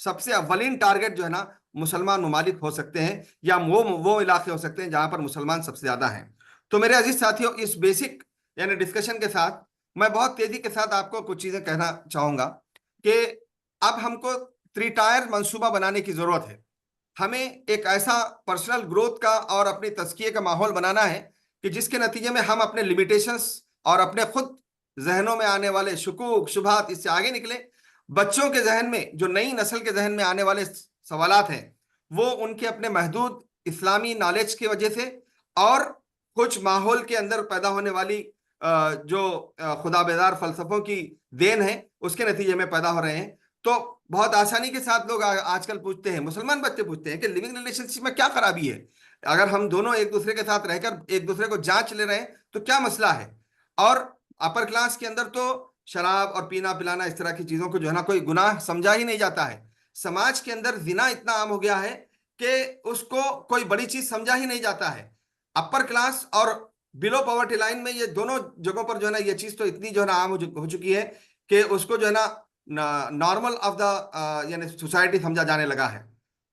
سب سے اولین ٹارگٹ جو ہے نا مسلمان ممالک ہو سکتے ہیں، یا وہ علاقے ہو سکتے ہیں جہاں پر مسلمان سب سے زیادہ ہیں۔ تو میرے عزیز ساتھیوں، اس بیسک یعنی ڈسکشن کے ساتھ میں بہت تیزی کے ساتھ آپ کو کچھ چیزیں کہنا چاہوں گا کہ اب ہم کو 3 ٹائر منصوبہ بنانے کی ضرورت ہے۔ ہمیں ایک ایسا پرسنل گروتھ کا اور اپنی تزکیے کا ماحول بنانا ہے کہ جس کے نتیجے میں ہم اپنے لیمیٹیشنز اور اپنے خود ذہنوں میں آنے والے شکوک شبہات اس سے آگے نکلیں۔ بچوں کے ذہن میں، جو نئی نسل کے ذہن میں آنے والے سوالات ہیں، وہ ان کے اپنے محدود اسلامی نالج کی وجہ سے اور کچھ ماحول کے اندر پیدا ہونے والی جو خدا بیدار فلسفوں کی دین ہے اس کے نتیجے میں پیدا ہو رہے ہیں۔ تو بہت آسانی کے ساتھ لوگ آج کل پوچھتے ہیں، مسلمان بچے پوچھتے ہیں کہ لیونگ ریلیشن شپ میں کیا خرابی ہے؟ اگر ہم دونوں ایک دوسرے کے ساتھ رہ کر ایک دوسرے کو جانچ لے رہے ہیں تو کیا مسئلہ ہے؟ اور اپر کلاس کے اندر تو شراب اور پینا پلانا اس طرح کی چیزوں کو جو ہے نا کوئی گناہ سمجھا ہی نہیں جاتا ہے۔ سماج کے اندر زنا اتنا عام ہو گیا ہے کہ اس کو کوئی بڑی چیز سمجھا ہی نہیں جاتا ہے۔ اپر کلاس اور بلو پاورٹی لائن میں یہ دونوں جگہوں پر جو ہے نا یہ چیز تو اتنی جو ہے نا عام ہو چکی ہے کہ اس کو جو ہے نا نارمل آف دا یعنی سوسائٹی سمجھا جانے لگا ہے۔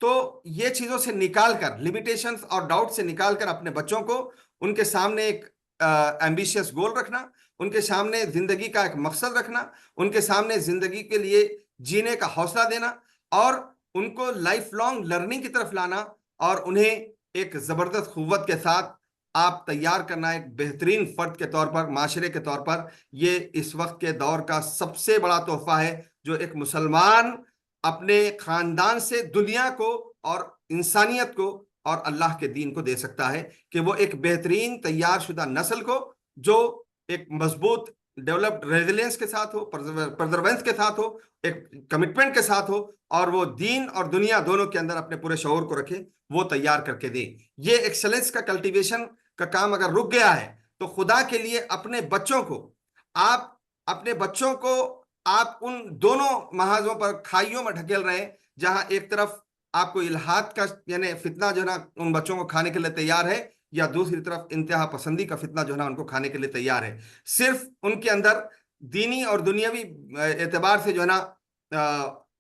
تو یہ چیزوں سے نکال کر، لیمیٹیشنز اور ڈاؤٹ سے نکال کر اپنے بچوں کو ان کے سامنے ایک ایمبیشیس گول رکھنا، ان کے سامنے زندگی کا ایک مقصد رکھنا، ان کے سامنے زندگی کے لیے جینے کا حوصلہ دینا، اور ان کو لائف لانگ لرننگ کی طرف لانا، اور انہیں ایک زبردست قوت کے ساتھ آپ تیار کرنا ایک بہترین فرد کے طور پر، معاشرے کے طور پر، یہ اس وقت کے دور کا سب سے بڑا تحفہ ہے جو ایک مسلمان اپنے خاندان سے دنیا کو اور انسانیت کو اور اللہ کے دین کو دے سکتا ہے، کہ وہ ایک بہترین تیار شدہ نسل کو جو ایک مضبوط ڈیولپڈ ریزیلینس کے ساتھ ہو، پرزروینس کے ساتھ ہو، ایک کمٹمنٹ کے ساتھ ہو، اور وہ دین اور دنیا دونوں کے اندر اپنے پورے شعور کو رکھے، وہ تیار کر کے دے۔ یہ ایکسلنس کا کلٹیویشن کا کام اگر رک گیا ہے تو خدا کے لیے اپنے بچوں کو آپ ان دونوں محاذوں پر کھائیوں میں ڈھکیل رہے ہیں، جہاں ایک طرف آپ کو الحاد کا یعنی فتنہ جو ہے نا ان بچوں کو کھانے کے لیے تیار ہے، یا دوسری طرف انتہا پسندی کا فتنہ جو ہے نا ان کو کھانے کے لیے تیار ہے۔ صرف ان کے اندر دینی اور دنیاوی اعتبار سے جو ہے نا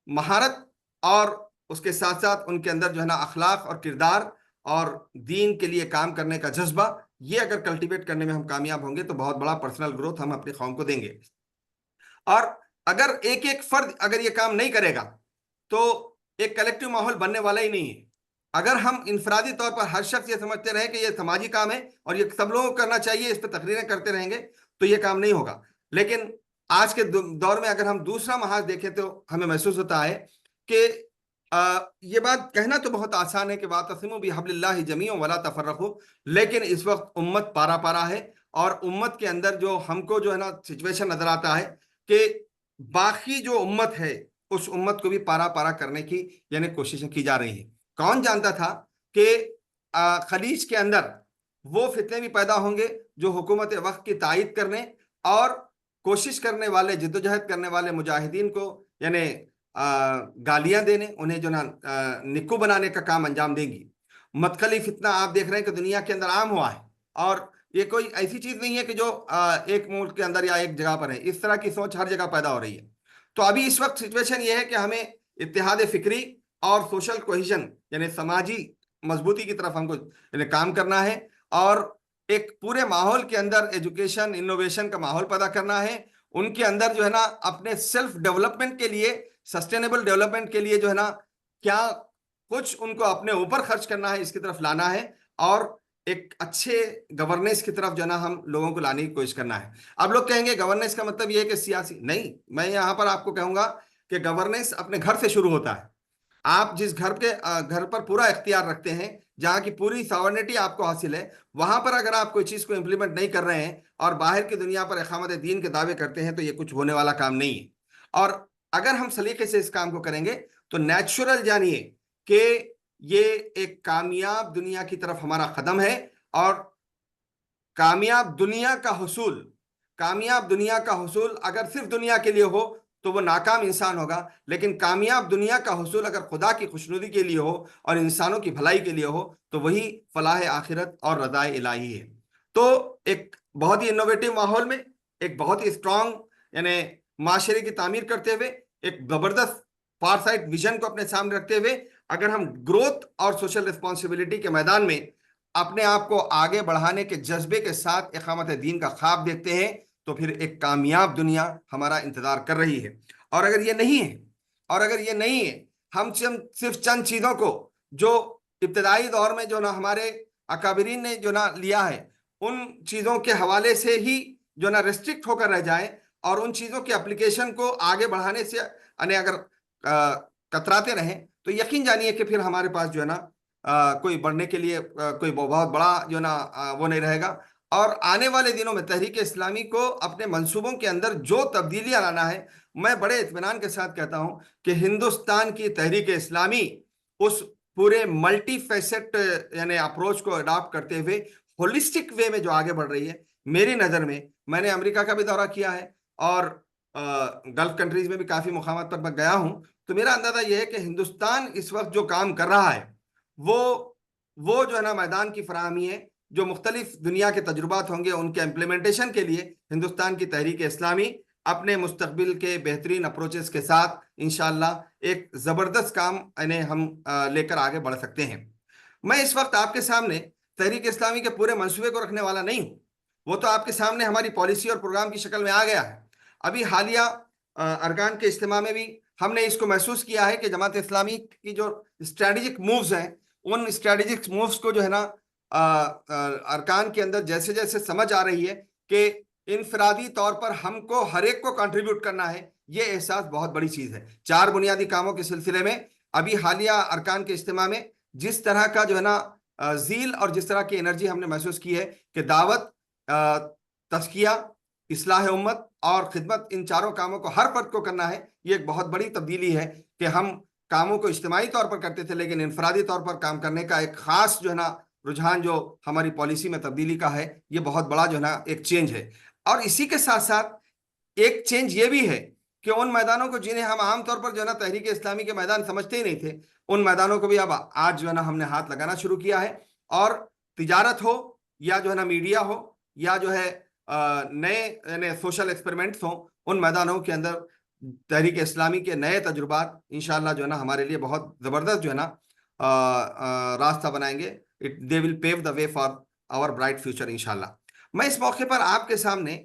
مہارت، اور اس کے ساتھ ساتھ ان کے اندر جو ہے نا اخلاق اور کردار اور دین کے لیے کام کرنے کا جذبہ، یہ اگر کلٹیویٹ کرنے میں ہم کامیاب ہوں گے تو بہت بڑا پرسنل گروتھ ہم اپنی قوم کو دیں گے۔ اور اگر ایک ایک فرد اگر یہ کام نہیں کرے گا تو ایک کلیکٹیو ماحول بننے والا ہی نہیں ہے۔ اگر ہم انفرادی طور پر ہر شخص یہ سمجھتے رہے کہ یہ سماجی کام ہے اور یہ سب لوگوں کو کرنا چاہیے، اس پہ تقریریں کرتے رہیں گے، تو یہ کام نہیں ہوگا۔ لیکن آج کے دور میں اگر ہم دوسرا محاذ دیکھیں تو ہمیں محسوس ہوتا ہے کہ یہ بات کہنا تو بہت آسان ہے کہ وَاعْتَصِمُوا بِحَبْلِ اللَّهِ جَمِيعًا وَلَا تَفَرَّقُوا، لیکن اس وقت امت پارا پارا ہے، اور امت کے اندر جو ہم کو جو ہے نا سچویشن نظر آتا ہے کہ باقی جو امت ہے اس امت کو بھی پارا پارا کرنے کی یعنی کوششیں کی جا رہی ہیں۔ کون جانتا تھا کہ خلیج کے اندر وہ فتنے بھی پیدا ہوں گے جو حکومت وقت کی تائید کرنے اور کوشش کرنے والے، جدوجہد کرنے والے مجاہدین کو یعنی گالیاں دینے، انہیں جو نا نکو بنانے کا کام انجام دیں گی۔ مدخلی فتنہ آپ دیکھ رہے ہیں کہ دنیا کے اندر عام ہوا ہے، اور یہ کوئی ایسی چیز نہیں ہے کہ جو ایک ملک کے اندر یا ایک جگہ پر ہے، اس طرح کی سوچ ہر جگہ پیدا ہو رہی ہے۔ تو ابھی اس وقت سچویشن یہ ہے کہ ہمیں اتحاد فکری اور سوشل کوہیژن یعنی سماجی مضبوطی کی طرف ہم کو یعنی کام کرنا ہے، اور ایک پورے ماحول کے اندر ایجوکیشن انوویشن کا ماحول پیدا کرنا ہے۔ ان کے اندر جو ہے نا اپنے سیلف ڈیولپمنٹ کے لیے، سسٹینیبل ڈیولپمنٹ کے لیے جو ہے نا کیا کچھ ان کو اپنے اوپر خرچ کرنا ہے، اس کی طرف لانا ہے، اور ایک اچھے گورننس کی طرف جو ہے نا ہم لوگوں کو لانے کی کوشش کرنا ہے۔ اب لوگ کہیں گے گورننس کا مطلب یہ ہے کہ سیاسی نہیں، میں یہاں پر آپ کو کہوں گا کہ گورننس اپنے گھر سے شروع ہوتا ہے۔ آپ جس گھر پر پورا اختیار رکھتے ہیں، جہاں کی پوری ساورنٹی آپ کو حاصل ہے، وہاں پر اگر آپ کوئی چیز کو امپلیمنٹ نہیں کر رہے ہیں اور باہر کی دنیا پر اقامت دین کے دعوے کرتے ہیں تو یہ کچھ ہونے والا کام نہیں ہے۔ اور اگر ہم سلیقے سے اس کام کو کریں گے تو نیچرل جانیے کہ یہ ایک کامیاب دنیا کی طرف ہمارا قدم ہے، اور کامیاب دنیا کا حصول اگر صرف دنیا کے لیے ہو تو وہ ناکام انسان ہوگا، لیکن کامیاب دنیا کا حصول اگر خدا کی خوشنودی کے لیے ہو اور انسانوں کی بھلائی کے لیے ہو تو وہی فلاح آخرت اور رضائے الہی ہے۔ تو ایک بہت ہی انوویٹو ماحول میں ایک بہت ہی اسٹرانگ یعنی معاشرے کی تعمیر کرتے ہوئے، ایک زبردست فار سائٹ ویژن کو اپنے سامنے رکھتے ہوئے، اگر ہم گروتھ اور سوشل رسپانسبلٹی کے میدان میں اپنے آپ کو آگے بڑھانے کے جذبے کے ساتھ اقامت دین کا خواب دیکھتے ہیں تو پھر ایک کامیاب دنیا ہمارا انتظار کر رہی ہے۔ اور اگر یہ نہیں ہے ہم صرف چند چیزوں کو جو ابتدائی دور میں جو نا ہمارے اکابرین نے جو نا لیا ہے، ان چیزوں کے حوالے سے ہی جو نا ریسٹرکٹ ہو کر رہ جائیں، اور ان چیزوں کی اپلیکیشن کو آگے بڑھانے سے اگر کتراتے رہیں تو یقین جانیے کہ پھر ہمارے پاس جو ہے نا کوئی بڑھنے کے لیے کوئی بہت بڑا جو نا وہ نہیں رہے گا۔ اور آنے والے دنوں میں تحریک اسلامی کو اپنے منصوبوں کے اندر جو تبدیلیاں لانا ہے، میں بڑے اطمینان کے ساتھ کہتا ہوں کہ ہندوستان کی تحریک اسلامی اس پورے ملٹی فیسٹ یعنی اپروچ کو اڈاپٹ کرتے ہوئے ہولسٹک وے میں جو آگے بڑھ رہی ہے، میری نظر میں نے امریکہ کا بھی دورہ کیا ہے اور گلف کنٹریز میں بھی کافی مقامات پر میں گیا ہوں، تو میرا اندازہ یہ ہے کہ ہندوستان اس وقت جو کام کر رہا ہے وہ جو ہے نا میدان کی فراہمی ہے، جو مختلف دنیا کے تجربات ہوں گے ان کے امپلیمنٹیشن کے لیے ہندوستان کی تحریک اسلامی اپنے مستقبل کے بہترین اپروچز کے ساتھ انشاءاللہ ایک زبردست کام ہم لے کر آگے بڑھ سکتے ہیں۔ میں اس وقت آپ کے سامنے تحریک اسلامی کے پورے منصوبے کو رکھنے والا نہیں ہوں، وہ تو آپ کے سامنے ہماری پالیسی اور پروگرام کی شکل میں آ گیا ہے۔ ابھی حالیہ ارکان کے اجتماع میں بھی ہم نے اس کو محسوس کیا ہے کہ جماعت اسلامی کی جو اسٹریٹجک مووز ہیں ان اسٹریٹجک مووز کو جو ہے نا ارکان کے اندر جیسے جیسے سمجھ آ رہی ہے کہ انفرادی طور پر ہم کو ہر ایک کو کنٹریبیوٹ کرنا ہے، یہ احساس بہت بڑی چیز ہے۔ 4 بنیادی کاموں کے سلسلے میں ابھی حالیہ ارکان کے اجتماع میں جس طرح کا جو ہے نا ذیل اور جس طرح کی انرجی ہم نے محسوس کی ہے کہ دعوت، تزکیہ، اصلاح امت اور خدمت، ان چاروں کاموں کو ہر فرد کو کرنا ہے، یہ ایک بہت بڑی تبدیلی ہے کہ ہم کاموں کو اجتماعی طور پر کرتے تھے لیکن انفرادی طور پر کام کرنے کا ایک خاص جو ہے نا رجحان جو ہماری پالیسی میں تبدیلی کا ہے، یہ بہت بڑا جو ہے نا ایک چینج ہے۔ اور اسی کے ساتھ ساتھ ایک چینج یہ بھی ہے کہ ان میدانوں کو جنہیں ہم عام طور پر جو ہے نا تحریک اسلامی کے میدان سمجھتے ہی نہیں تھے، ان میدانوں کو بھی اب آج جو ہے نا ہم نے ہاتھ لگانا شروع کیا ہے، اور تجارت ہو یا جو ہے نا میڈیا ہو یا جو ہے نئے سوشل ایکسپیریمنٹس ہوں، ان میدانوں کے اندر تحریک اسلامی کے نئے تجربات انشاءاللہ جو ہے نا ہمارے لیے بہت زبردست جو ہے نا راستہ بنائیں گے۔ they will pave the way for our bright future انشاءاللہ۔ میں اس موقع پر آپ کے سامنے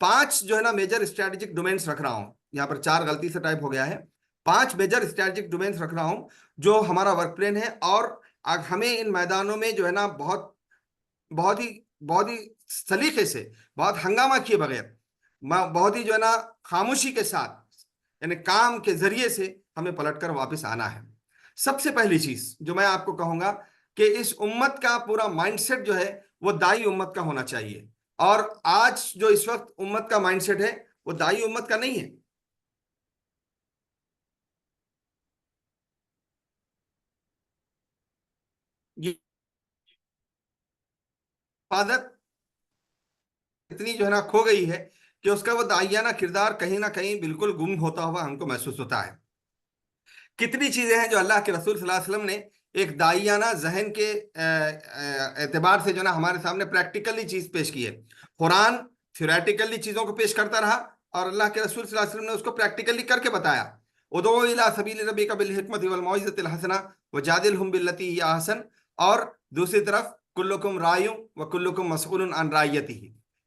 5 جو ہے نا میجر اسٹریٹجک ڈومینس رکھ رہا ہوں، یہاں پر 4 غلطی سے ٹائپ ہو گیا ہے، 5 میجر اسٹریٹجک ڈومینس رکھ رہا ہوں جو ہمارا ورک پلان ہے، اور ہمیں ان میدانوں میں جو ہے نا بہت ہی سلیقے سے، بہت ہنگامہ کیے بغیر، بہت ہی جو ہے نا خاموشی کے ساتھ، یعنی کام کے ذریعے سے ہمیں پلٹ کر واپس آنا ہے۔ سب سے پہلی چیز جو میں آپ کو کہوں گا کہ اس امت کا پورا مائنڈ سیٹ جو ہے وہ دائی امت کا ہونا چاہیے، اور آج جو اس وقت امت کا مائنڈ سیٹ ہے وہ دائی امت کا نہیں ہے۔ یہ حفاظت اتنی جو ہے نا کھو گئی ہے کہ اس کا وہ داعیانہ کردار کہیں نہ کہیں بالکل گم ہوتا ہوا ہم کو محسوس ہوتا ہے۔ کتنی چیزیں ہیں جو اللہ کے رسول صلی اللہ علیہ وسلم نے ایک داعیانہ ذہن کے اعتبار سے جو نا ہمارے سامنے پریکٹیکلی چیز پیش کی ہے۔ قرآن تھیوریٹیکلی چیزوں کو پیش کرتا رہا اور اللہ کے رسول صلی اللہ علیہ وسلم نے اس کو پریکٹیکلی کر کے بتایا۔ ادعو الی سبیل ربک بالحکمت والموعظۃ الحسنہ وجادلہم باللتی ہی احسن، اور دوسری طرف کلکم راع وکلکم مسئول عن رعیتہ۔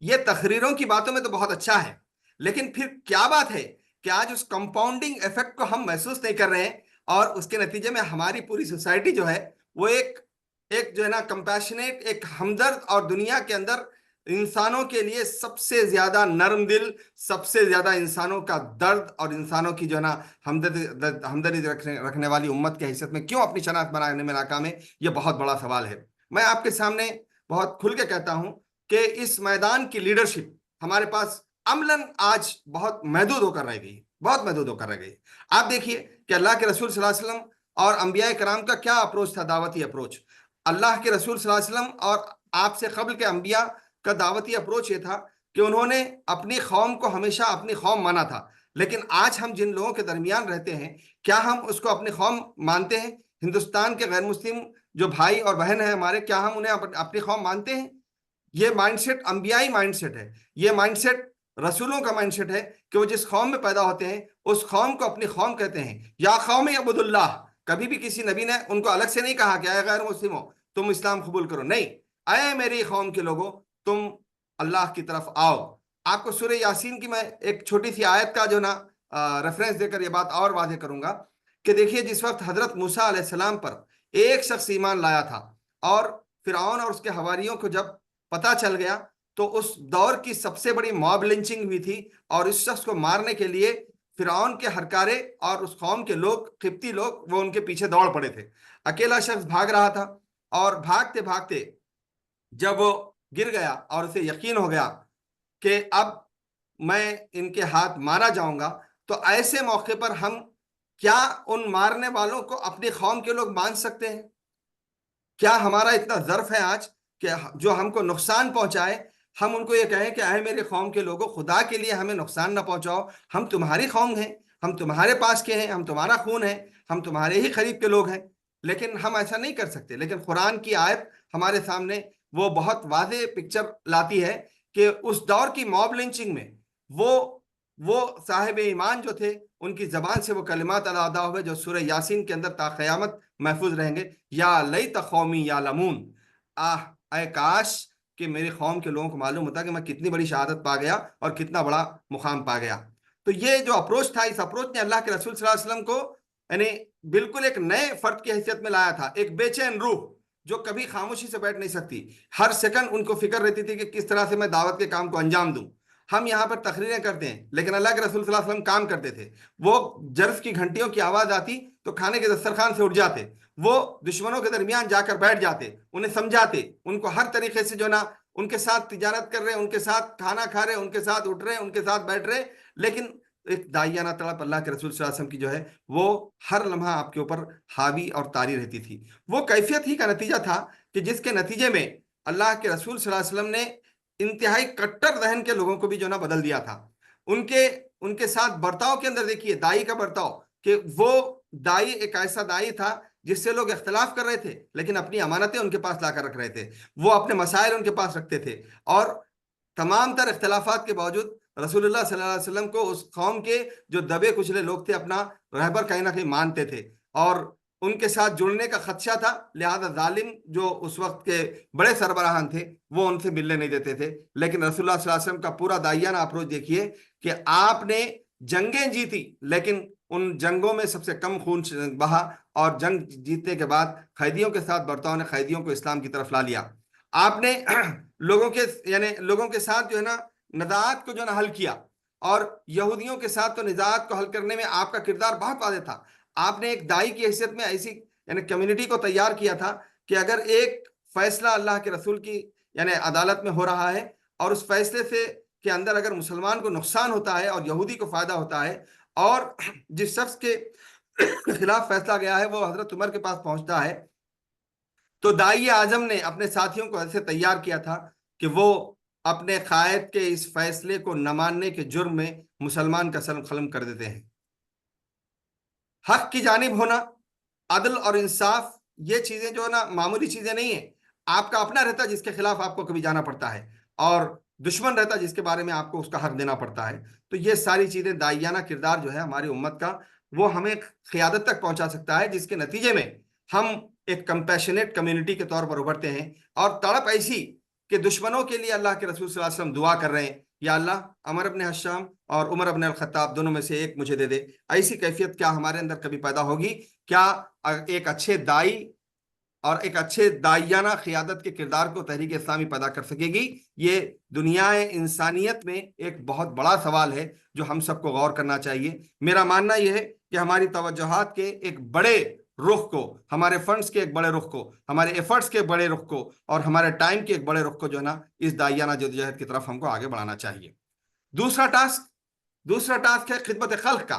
یہ تقریروں کی باتوں میں تو بہت اچھا ہے، لیکن پھر کیا بات ہے کہ آج اس کمپاؤنڈنگ ایفیکٹ کو ہم محسوس نہیں کر رہے ہیں، اور اس کے نتیجے میں ہماری پوری سوسائٹی جو ہے وہ ایک جو ہے نا کمپیشنیٹ، ایک ہمدرد، اور دنیا کے اندر انسانوں کے لیے سب سے زیادہ نرم دل، سب سے زیادہ انسانوں کا درد اور انسانوں کی جو ہے نا ہمدردی رکھنے والی امت کی حیثیت میں کیوں اپنی شناخت بنانے میں ناکام ہے، یہ بہت بڑا سوال ہے۔ میں آپ کے سامنے بہت کھل کے کہتا ہوں کہ اس میدان کی لیڈرشپ ہمارے پاس عملاً آج بہت محدود ہو کر رہ گئی، بہت محدود ہو کر رہ گئی۔ آپ دیکھیے کہ اللہ کے رسول صلی اللہ علیہ وسلم اور انبیاء کرام کا کیا اپروچ تھا، دعوتی اپروچ۔ اللہ کے رسول صلی اللہ علیہ وسلم اور آپ سے قبل کے انبیاء کا دعوتی اپروچ یہ تھا کہ انہوں نے اپنی قوم کو ہمیشہ اپنی قوم مانا تھا، لیکن آج ہم جن لوگوں کے درمیان رہتے ہیں، کیا ہم اس کو اپنی قوم مانتے ہیں؟ ہندوستان کے غیر مسلم جو بھائی اور بہن ہیں ہمارے، کیا ہم انہیں اپنی قوم مانتے ہیں؟ یہ مائنڈ سیٹ انبیائی مائنڈ سیٹ ہے، یہ مائنڈ سیٹ رسولوں کا مائنڈ سیٹ ہے کہ وہ جس قوم میں پیدا ہوتے ہیں اس قوم کو اپنی قوم کہتے ہیں۔ یا قوم عبد اللہ، کبھی بھی کسی نبی نے ان کو الگ سے نہیں کہا کہ اے غیر مسلموں تم اسلام قبول کرو، نہیں، اے میری قوم کے لوگوں تم اللہ کی طرف آؤ۔ آپ کو سورہ یاسین کی میں ایک چھوٹی سی آیت کا جو نا ریفرنس دے کر یہ بات اور واضح کروں گا کہ دیکھیے، جس وقت حضرت موسیٰ علیہ السلام پر ایک شخص ایمان لایا تھا اور فرعون اور اس کے حواریوں کو جب پتہ چل گیا تو اس دور کی سب سے بڑی موب لنچنگ ہوئی تھی، اور اس شخص کو مارنے کے لیے فرعون کے ہرکارے اور اس قوم کے لوگ، قبطی لوگ، وہ ان کے پیچھے دوڑ پڑے تھے۔ اکیلا شخص بھاگ رہا تھا، اور بھاگتے بھاگتے جب وہ گر گیا اور اسے یقین ہو گیا کہ اب میں ان کے ہاتھ مارا جاؤں گا، تو ایسے موقع پر ہم کیا ان مارنے والوں کو اپنی قوم کے لوگ مان سکتے ہیں؟ کیا ہمارا اتنا ظرف ہے آج کہ جو ہم کو نقصان پہنچائے ہم ان کو یہ کہیں کہ اے میرے قوم کے لوگوں، خدا کے لیے ہمیں نقصان نہ پہنچاؤ، ہم تمہاری قوم ہیں، ہم تمہارے پاس کے ہیں، ہم تمہارا خون ہے، ہم تمہارے ہی قریب کے لوگ ہیں، لیکن ہم ایسا نہیں کر سکتے۔ لیکن قرآن کی آیت ہمارے سامنے وہ بہت واضح پکچر لاتی ہے کہ اس دور کی موب لنچنگ میں وہ صاحب ایمان جو تھے ان کی زبان سے وہ کلمات ادا ہوئے جو سورہ یاسین کے اندر تا قیامت محفوظ رہیں گے، یا لیت قومی یعلمون، اے کاش کہ میری قوم کے لوگوں کو معلوم ہوتا کہ میں کتنی بڑی شہادت پا گیا اور کتنا بڑا مقام پا گیا۔ تو یہ جو اپروچ تھا، اس اپروچ نے اللہ کے رسول صلی اللہ علیہ وسلم کو یعنی بالکل ایک نئے فرد کی حیثیت میں لایا تھا، ایک بے چین روح جو کبھی خاموشی سے بیٹھ نہیں سکتی، ہر سیکنڈ ان کو فکر رہتی تھی کہ کس طرح سے میں دعوت کے کام کو انجام دوں۔ ہم یہاں پر تقریریں کرتے ہیں، لیکن اللہ کے رسول صلی اللہ علیہ وسلم کام کرتے تھے۔ وہ جرس کی گھنٹیوں کی آواز آتی تو کھانے کے دسترخوان سے اٹھ جاتے، وہ دشمنوں کے درمیان جا کر بیٹھ جاتے، انہیں سمجھاتے، ان کو ہر طریقے سے جو نا ان کے ساتھ تجارت کر رہے، ان کے ساتھ کھانا کھا رہے، ان کے ساتھ اٹھ رہے، ان کے ساتھ بیٹھ رہے، لیکن ایک دائیانہ تڑپ اللہ کے رسول صلی اللہ علیہ وسلم کی جو ہے وہ ہر لمحہ آپ کے اوپر حاوی اور طاری رہتی تھی۔ وہ کیفیت ہی کا نتیجہ تھا کہ جس کے نتیجے میں اللہ کے رسول صلی اللہ علیہ وسلم نے انتہائی کٹر ذہن کے لوگوں کو بھی جو نا بدل دیا تھا۔ ان کے ساتھ برتاؤ کے اندر دیکھیے دائی کا برتاؤ، کہ وہ دائی ایک ایسا دائی تھا جس سے لوگ اختلاف کر رہے تھے لیکن اپنی امانتیں ان کے پاس لا کر رکھ رہے تھے، وہ اپنے مسائل ان کے پاس رکھتے تھے، اور تمام تر اختلافات کے باوجود رسول اللہ صلی اللہ علیہ وسلم کو اس قوم کے جو دبے کچلے لوگ تھے اپنا رہبر کہیں نہ کہیں مانتے تھے، اور ان کے ساتھ جڑنے کا خدشہ تھا، لہذا ظالم جو اس وقت کے بڑے سربراہان تھے وہ ان سے ملنے نہیں دیتے تھے۔ لیکن رسول اللہ صلی اللہ علیہ وسلم کا پورا دائیانہ اپروچ دیکھیے کہ آپ نے جنگیں جیتی لیکن ان جنگوں میں سب سے کم خون بہا، اور جنگ جیتنے کے بعد قیدیوں کے ساتھ برتاؤ نے قیدیوں کو اسلام کی طرف لا لیا۔ آپ نے لوگوں کے ساتھ جو ہے نا نزاعات کو جو ہے نا حل کیا، اور یہودیوں کے ساتھ تو نزاعات کو حل کرنے میں آپ کا کردار بہت واضح تھا۔ آپ نے ایک دائی کی حیثیت میں ایسی کمیونٹی کو تیار کیا تھا کہ اگر ایک فیصلہ اللہ کے رسول کی عدالت میں ہو رہا ہے اور اس فیصلے سے کے اندر اگر مسلمان کو نقصان ہوتا ہے اور یہودی کو فائدہ ہوتا ہے، اور جس شخص کے خلاف فیصلہ گیا ہے وہ حضرت عمر کے پاس پہنچتا ہے، تو دائی اعظم نے اپنے ساتھیوں کو ایسے تیار کیا تھا کہ وہ اپنے قائد کے اس فیصلے کو نہ ماننے کے جرم میں مسلمان کا سر قلم کر دیتے ہیں۔ حق کی جانب ہونا، عدل اور انصاف، یہ چیزیں جو ہے نا معمولی چیزیں نہیں ہیں۔ آپ کا اپنا رہتا جس کے خلاف آپ کو کبھی جانا پڑتا ہے، اور دشمن رہتا جس کے بارے میں آپ کو اس کا حق دینا پڑتا ہے۔ تو یہ ساری چیزیں داعیانہ کردار جو ہے ہماری امت کا، وہ ہمیں قیادت تک پہنچا سکتا ہے، جس کے نتیجے میں ہم ایک کمپیشنیٹ کمیونٹی کے طور پر ابھرتے ہیں، اور تڑپ ایسی کہ دشمنوں کے لیے اللہ کے رسول صلی اللہ علیہ وسلم دعا کر رہے ہیں، یا اللہ عمر ابن حشام اور عمر ابن الخطاب دونوں میں سے ایک مجھے دے دے۔ ایسی کیفیت کیا ہمارے اندر کبھی پیدا ہوگی؟ کیا ایک اچھے دائی اور ایک اچھے دائیانہ قیادت کے کردار کو تحریک اسلامی پیدا کر سکے گی؟ یہ دنیا انسانیت میں ایک بہت بڑا سوال ہے جو ہم سب کو غور کرنا چاہیے۔ میرا ماننا یہ ہے کہ ہماری توجہات کے ایک بڑے رخ کو، ہمارے فنڈز کے ایک بڑے رخ کو، ہمارے ایفرٹس کے بڑے رخ کو، اور ہمارے ٹائم کے ایک بڑے رخ کو جو ہے نا اس دائیانہ جدوجہد کی طرف ہم کو آگے بڑھانا چاہیے۔ دوسرا ٹاسک ہے خدمت خلق کا،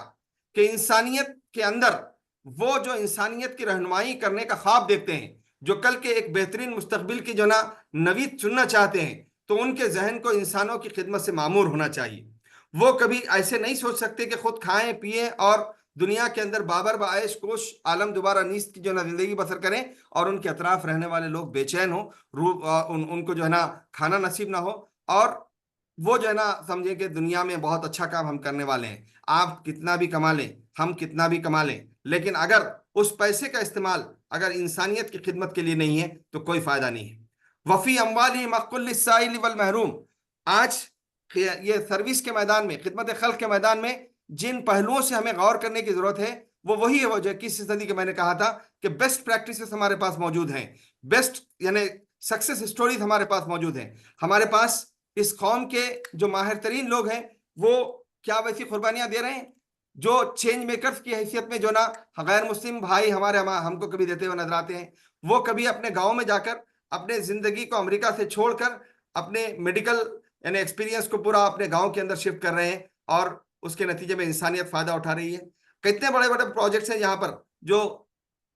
کہ انسانیت کے اندر وہ جو انسانیت کی رہنمائی کرنے کا خواب دیکھتے ہیں، جو کل کے ایک بہترین مستقبل کی جو نا نوید چننا چاہتے ہیں، تو ان کے ذہن کو انسانوں کی خدمت سے معمور ہونا چاہیے۔ وہ کبھی ایسے نہیں سوچ سکتے کہ خود کھائیں پیئیں اور دنیا کے اندر بابر بعیش کوش عالم دوبارہ نیست کی جو نا زندگی بسر کریں، اور ان کے اطراف رہنے والے لوگ بے چین ہوں، ان کو جو ہے نا کھانا نصیب نہ ہو، اور وہ جو ہے نا سمجھیں کہ دنیا میں بہت اچھا کام ہم کرنے والے ہیں، آپ کتنا بھی کما لیں، ہم کتنا بھی کما لیں، لیکن اگر اس پیسے کا استعمال اگر انسانیت کی خدمت کے لیے نہیں ہے تو کوئی فائدہ نہیں ہے۔ وفی اموالہم حق للسائل والمحروم، آج یہ سروس کے میدان میں، خدمت خلق کے میدان میں جن پہلوؤں سے ہمیں غور کرنے کی ضرورت ہے، وہ وہی ہے، وہ جو 21 صدی کے میں نے کہا تھا کہ بیسٹ پریکٹسز ہمارے پاس موجود ہیں، بیسٹ سکسیس سٹوریز ہمارے پاس موجود ہیں۔ ہمارے پاس اس قوم کے جو ماہر ترین لوگ ہیں وہ کیا ویسی قربانیاں دے رہے ہیں جو چینج میکرز کی حیثیت میں جو نا غیر مسلم بھائی ہم کو کبھی دیتے ہوئے نظر آتے ہیں۔ وہ کبھی اپنے گاؤں میں جا کر اپنے زندگی کو امریکہ سے چھوڑ کر اپنے میڈیکل ایکسپیرینس کو پورا اپنے گاؤں کے اندر شفٹ کر رہے ہیں، اور اس کے نتیجے میں انسانیت فائدہ اٹھا رہی ہے۔ کتنے بڑے بڑے پروجیکٹس ہیں یہاں پر جو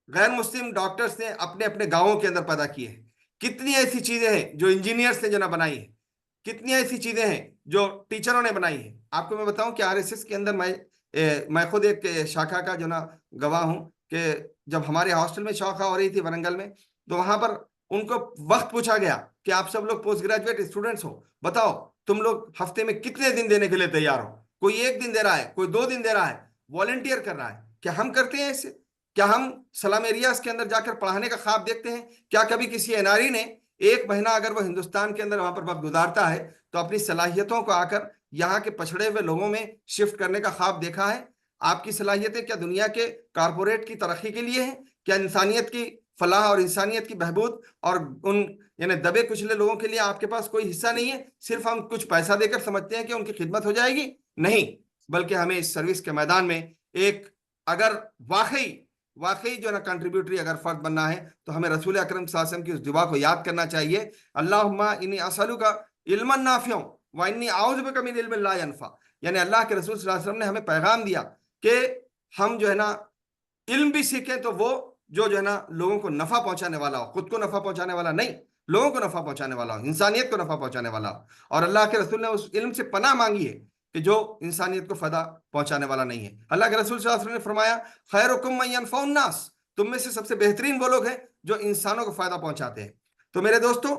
غیر مسلم ڈاکٹرز نے اپنے اپنے گاؤں کے اندر پیدا کیے ہیں۔ کتنی ایسی چیزیں ہیں جو انجینئرز نے جو نا بنائی ہیں، کتنی ایسی چیزیں ہیں جو ٹیچروں نے بنائی ہیں۔ آپ کو میں بتاؤں کہ RSS کے اندر میں خود ایک شاخا کا جو نا گواہ ہوں، کہ جب ہمارے ہاسٹل میں شاخا ہو رہی تھی ورنگل میں، تو وہاں پر ان کو وقت پوچھا گیا کہ آپ سب لوگ پوسٹ گریجویٹ اسٹوڈنٹس ہو، بتاؤ تم لوگ ہفتے میں کتنے دن دینے کے لیے تیار ہو؟ کوئی 1 دن دے رہا ہے، کوئی 2 دن دے رہا ہے، والنٹیئر کر رہا ہے۔ کیا ہم کرتے ہیں ایسے؟ کیا ہم سلام ایریاز کے اندر جا کر پڑھانے کا خواب دیکھتے ہیں؟ کیا کبھی کسی NRI نے 1 مہینہ اگر وہ ہندوستان کے اندر وہاں پر وقت گزارتا ہے تو اپنی صلاحیتوں کو آ کر یہاں کے پچھڑے ہوئے لوگوں میں شفٹ کرنے کا خواب دیکھا ہے؟ آپ کی صلاحیتیں کیا دنیا کے کارپوریٹ کی ترقی کے لیے ہیں؟ کیا انسانیت کی فلاح اور انسانیت کی بہبود اور ان یعنی دبے کچلے لوگوں کے لیے آپ کے پاس کوئی حصہ نہیں ہے؟ صرف ہم کچھ پیسہ دے کر سمجھتے ہیں کہ ان کی خدمت ہو جائے گی؟ نہیں، بلکہ ہمیں اس سروس کے میدان میں ایک اگر واقعی جو ہے نا کنٹریبیوٹری اگر فرد بننا ہے تو ہمیں رسول اکرم صلی اللہ علیہ وسلم کی اس دعا کو یاد کرنا چاہیے، اللہم انی اسألک علما نافعا وانی اعوذ بک من علم لا ینفع. یعنی اللہ کے رسول صلی اللہ علیہ وسلم نے ہمیں پیغام دیا کہ ہم جو ہے نا علم بھی سیکھیں تو وہ جو ہے نا لوگوں کو نفع پہنچانے والا ہو، خود کو نفع پہنچانے والا نہیں، لوگوں کو نفع پہنچانے والا ہو، انسانیت کو نفع پہنچانے والا ہو. اور اللہ کے رسول نے اس علم سے پناہ مانگی ہے کہ جو انسانیت کو فائدہ پہنچانے والا نہیں ہے. اللہ کے رسول صلی اللہ علیہ وسلم نے فرمایا خیرکم من ینفع الناس، تم میں سے سب سے بہترین وہ لوگ ہیں جو انسانوں کو فائدہ پہنچاتے ہیں. تو میرے دوستو،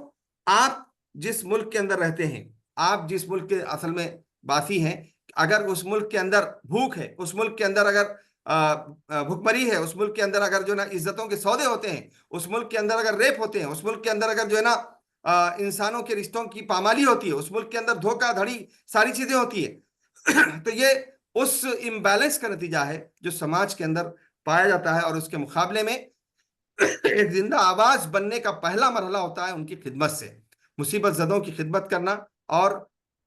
آپ جس ملک کے اندر رہتے ہیں، آپ جس ملک کے اصل میں باسی ہیں، اگر اس ملک کے اندر بھوک ہے، اس ملک کے اندر اگر بھوکمری ہے، اس ملک کے اندر اگر جو ہے نا عزتوں کے سودے ہوتے ہیں، اس ملک کے اندر اگر ریپ ہوتے ہیں، اس ملک کے اندر اگر جو ہے نا انسانوں کے رشتوں کی پامالی ہوتی ہے، اس ملک کے اندر دھوکہ دھڑی ساری چیزیں ہوتی ہے، تو یہ اس امبیلنس کا نتیجہ ہے جو سماج کے اندر پایا جاتا ہے. اور اس کے مقابلے میں ایک زندہ آواز بننے کا پہلا مرحلہ ہوتا ہے ان کی خدمت سے، مصیبت زدوں کی خدمت کرنا، اور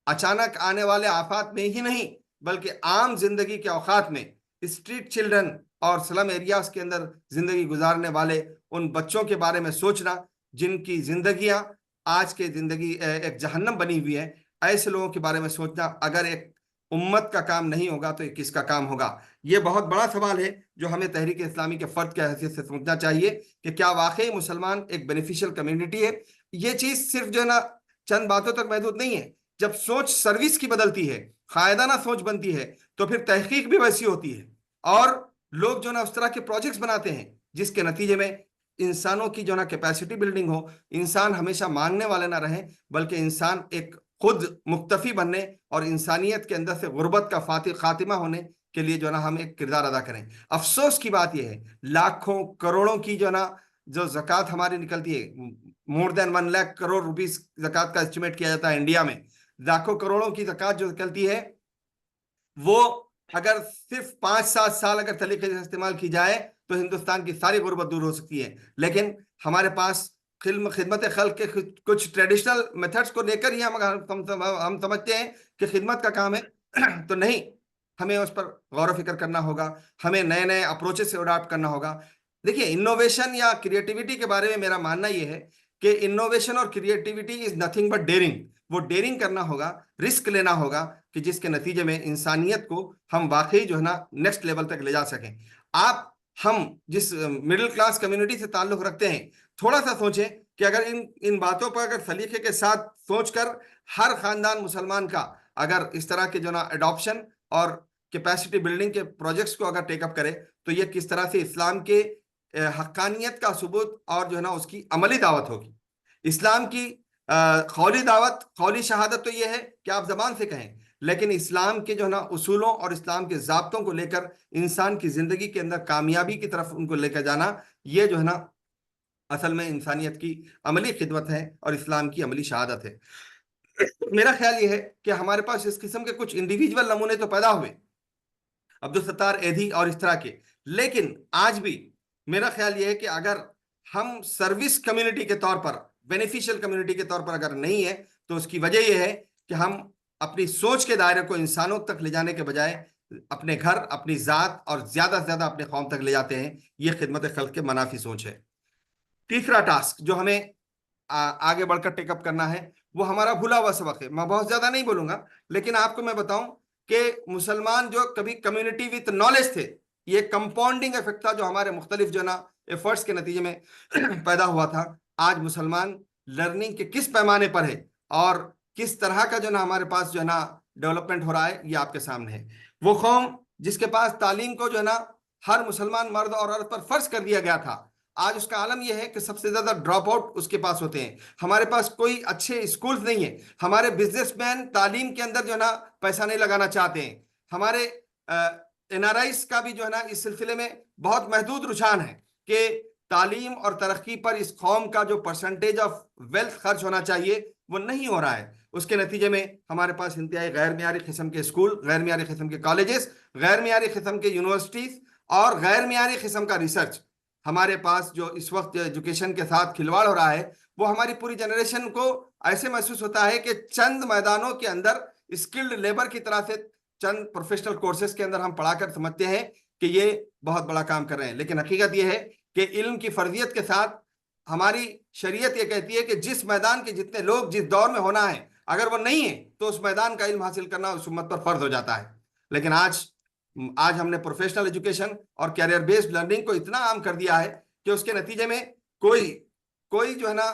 اچانک آنے والے آفات میں ہی نہیں بلکہ عام زندگی کے اوقات میں اسٹریٹ چلڈرن اور سلم ایریاز کے اندر زندگی گزارنے والے ان بچوں کے بارے میں سوچنا جن کی زندگیاں آج کے زندگی ایک جہنم بنی ہوئی ہے. ایسے لوگوں کے بارے میں سوچنا اگر ایک امت کا کام نہیں ہوگا تو یہ کس کا کام ہوگا؟ یہ بہت بڑا سوال ہے جو ہمیں تحریک اسلامی کے فرد کی حیثیت سے سمجھنا چاہیے کہ کیا واقعی مسلمان ایک بینیفیشل کمیونٹی ہے؟ یہ چیز صرف جو ہے نا چند باتوں تک محدود نہیں ہے. جب سوچ سروس کی بدلتی ہے، قائدانہ سوچ بنتی ہے، تو پھر تحقیق بھی ویسی ہوتی ہے، اور لوگ جو نا اس طرح کے پروجیکٹس بناتے ہیں جس کے نتیجے میں انسانوں کی جو نا کیپیسٹی بلڈنگ ہو، انسان ہمیشہ مانگنے والے نہ رہیں بلکہ انسان ایک خود مکتفی بننے اور انسانیت کے اندر سے غربت کا خاتمہ ہونے کے لیے جو نا ہم ایک کردار ادا کریں. افسوس کی بات یہ ہے لاکھوں کروڑوں کی جو نا جو زکوٰۃ ہماری نکلتی ہے، مور دین 1 لاکھ کروڑ روپیز زکوٰۃ کا اسٹیمیٹ کیا جاتا ہے انڈیا میں، لاکھوں کروڑوں کی زکوٰۃ جو نکلتی ہے وہ اگر صرف 5-7 سال اگر طریقے سے استعمال کی جائے تو ہندوستان کی ساری غربت دور ہو سکتی ہے. لیکن ہمارے پاس خدمت خلق کے کچھ ٹریڈیشنل میتھڈز کو لے کر ہی ہم سمجھتے ہیں کہ خدمت کا کام ہے، تو نہیں، ہمیں اس پر غور و فکر کرنا ہوگا، ہمیں نئے نئے اپروچز سے اڈاپٹ کرنا ہوگا. دیکھیے، انوویشن یا کریٹیوٹی کے بارے میں میرا ماننا یہ ہے کہ انوویشن اور کریٹیوٹی از نتھنگ بٹ ڈیئرنگ. وہ ڈیئرنگ کرنا ہوگا، رسک لینا ہوگا کہ جس کے نتیجے میں انسانیت کو ہم واقعی جو ہے نا نیکسٹ لیول تک لے جا سکیں. ہم جس مڈل کلاس کمیونٹی سے تعلق رکھتے ہیں، تھوڑا سا سوچیں کہ اگر ان باتوں پر اگر سلیقے کے ساتھ سوچ کر ہر خاندان مسلمان کا اگر اس طرح کے جو نا اڈاپشن اور کیپیسٹی بلڈنگ کے پروجیکٹس کو اگر ٹیک اپ کرے تو یہ کس طرح سے اسلام کے حقانیت کا ثبوت اور جو ہے نا اس کی عملی دعوت ہوگی. اسلام کی قولی دعوت، قولی شہادت تو یہ ہے کہ آپ زبان سے کہیں، لیکن اسلام کے جو ہے نا اصولوں اور اسلام کے ضابطوں کو لے کر انسان کی زندگی کے اندر کامیابی کی طرف ان کو لے کر جانا، یہ جو ہے نا اصل میں انسانیت کی عملی خدمت ہے اور اسلام کی عملی شہادت ہے. میرا خیال یہ ہے کہ ہمارے پاس اس قسم کے کچھ انڈیویجول نمونے تو پیدا ہوئے، عبدالستار ایدھی اور اس طرح کے، لیکن آج بھی میرا خیال یہ ہے کہ اگر ہم سروس کمیونٹی کے طور پر، بینیفیشل کمیونٹی کے طور پر اگر نہیں ہے تو اس کی وجہ یہ ہے کہ ہم اپنی سوچ کے دائرے کو انسانوں تک لے جانے کے بجائے اپنے گھر، اپنی ذات اور زیادہ سے زیادہ اپنے قوم تک لے جاتے ہیں. یہ خدمت خلق کے منافی سوچ ہے. تیسرا ٹاسک جو ہمیں آگے بڑھ کر ٹیک اپ کرنا ہے وہ ہمارا بھولا ہوا سبق ہے. میں بہت زیادہ نہیں بولوں گا، لیکن آپ کو میں بتاؤں کہ مسلمان جو کبھی کمیونٹی وتھ نالج تھے، یہ کمپاؤنڈنگ ایفیکٹ تھا جو ہمارے مختلف جو نا ایفرٹس کے نتیجے میں پیدا ہوا تھا. آج مسلمان لرننگ کے کس پیمانے پر ہے اور کس طرح کا جو نا ہمارے پاس جو ہے نا ڈیولپمنٹ ہو رہا ہے، یہ آپ کے سامنے ہے. وہ قوم جس کے پاس تعلیم کو جو ہے نا ہر مسلمان مرد اور عورت پر فرض کر دیا گیا تھا، آج اس کا عالم یہ ہے کہ سب سے زیادہ ڈراپ آؤٹ اس کے پاس ہوتے ہیں. ہمارے پاس کوئی اچھے اسکولز نہیں ہیں. ہمارے بزنس مین تعلیم کے اندر جو ہے نا پیسہ نہیں لگانا چاہتے ہیں. ہمارے این آر آئیز کا بھی جو ہے نا اس سلسلے میں بہت محدود رجحان ہے کہ تعلیم اور ترقی پر اس قوم کا جو پرسنٹیج آف ویلتھ خرچ ہونا چاہیے وہ نہیں ہو رہا ہے. اس کے نتیجے میں ہمارے پاس انتہائی غیر معیاری قسم کے اسکول، غیر معیاری قسم کے کالجز، غیر معیاری قسم کے یونیورسٹیز اور غیر معیاری قسم کا ریسرچ ہمارے پاس جو اس وقت ایجوکیشن کے ساتھ کھلواڑ ہو رہا ہے، وہ ہماری پوری جنریشن کو ایسے محسوس ہوتا ہے کہ چند میدانوں کے اندر اسکلڈ لیبر کی طرح سے چند پروفیشنل کورسز کے اندر ہم پڑھا کر سمجھتے ہیں کہ یہ بہت بڑا کام کر رہے ہیں، لیکن حقیقت یہ ہے کہ علم کی فرضیت کے ساتھ ہماری شریعت یہ کہتی ہے کہ جس میدان کے جتنے لوگ جس دور میں ہونا ہے، اگر وہ نہیں ہے تو اس میدان کا علم حاصل کرنا اس امت پر فرض ہو جاتا ہے۔ لیکن آج ہم نے پروفیشنل ایجوکیشن اور کیریئر بیسڈ لرننگ کو اتنا عام کر دیا ہے کہ اس کے نتیجے میں کوئی جو ہے نا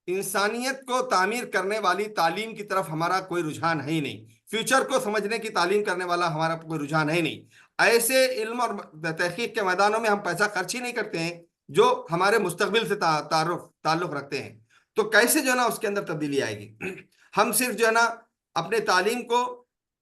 انسانیت کو تعمیر کرنے والی تعلیم کی طرف ہمارا کوئی رجحان ہے ہی نہیں، فیوچر کو سمجھنے کی تعلیم کرنے والا ہمارا کوئی رجحان ہے ہی نہیں۔ ایسے علم اور تحقیق کے میدانوں میں ہم پیسہ خرچ ہی نہیں کرتے ہیں جو ہمارے مستقبل سے تعلق رکھتے ہیں، تو کیسے جو ہے نا اس کے اندر تبدیلی آئے گی؟ ہم صرف جو ہے نا اپنے تعلیم کو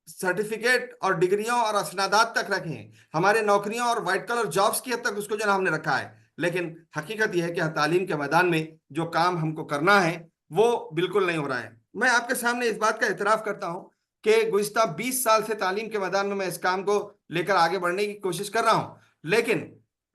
سرٹیفکیٹ اور ڈگریوں اور اسنادات تک رکھے ہیں، ہمارے نوکریوں اور وائٹ کلر جابز کی حد تک اس کو جو ہے نا ہم نے رکھا ہے، لیکن حقیقت یہ ہے کہ تعلیم کے میدان میں جو کام ہم کو کرنا ہے وہ بالکل نہیں ہو رہا ہے۔ میں آپ کے سامنے اس بات کا اعتراف کرتا ہوں کہ گزشتہ 20 سال سے تعلیم کے میدان میں اس کام کو لے کر آگے بڑھنے کی کوشش کر رہا ہوں، لیکن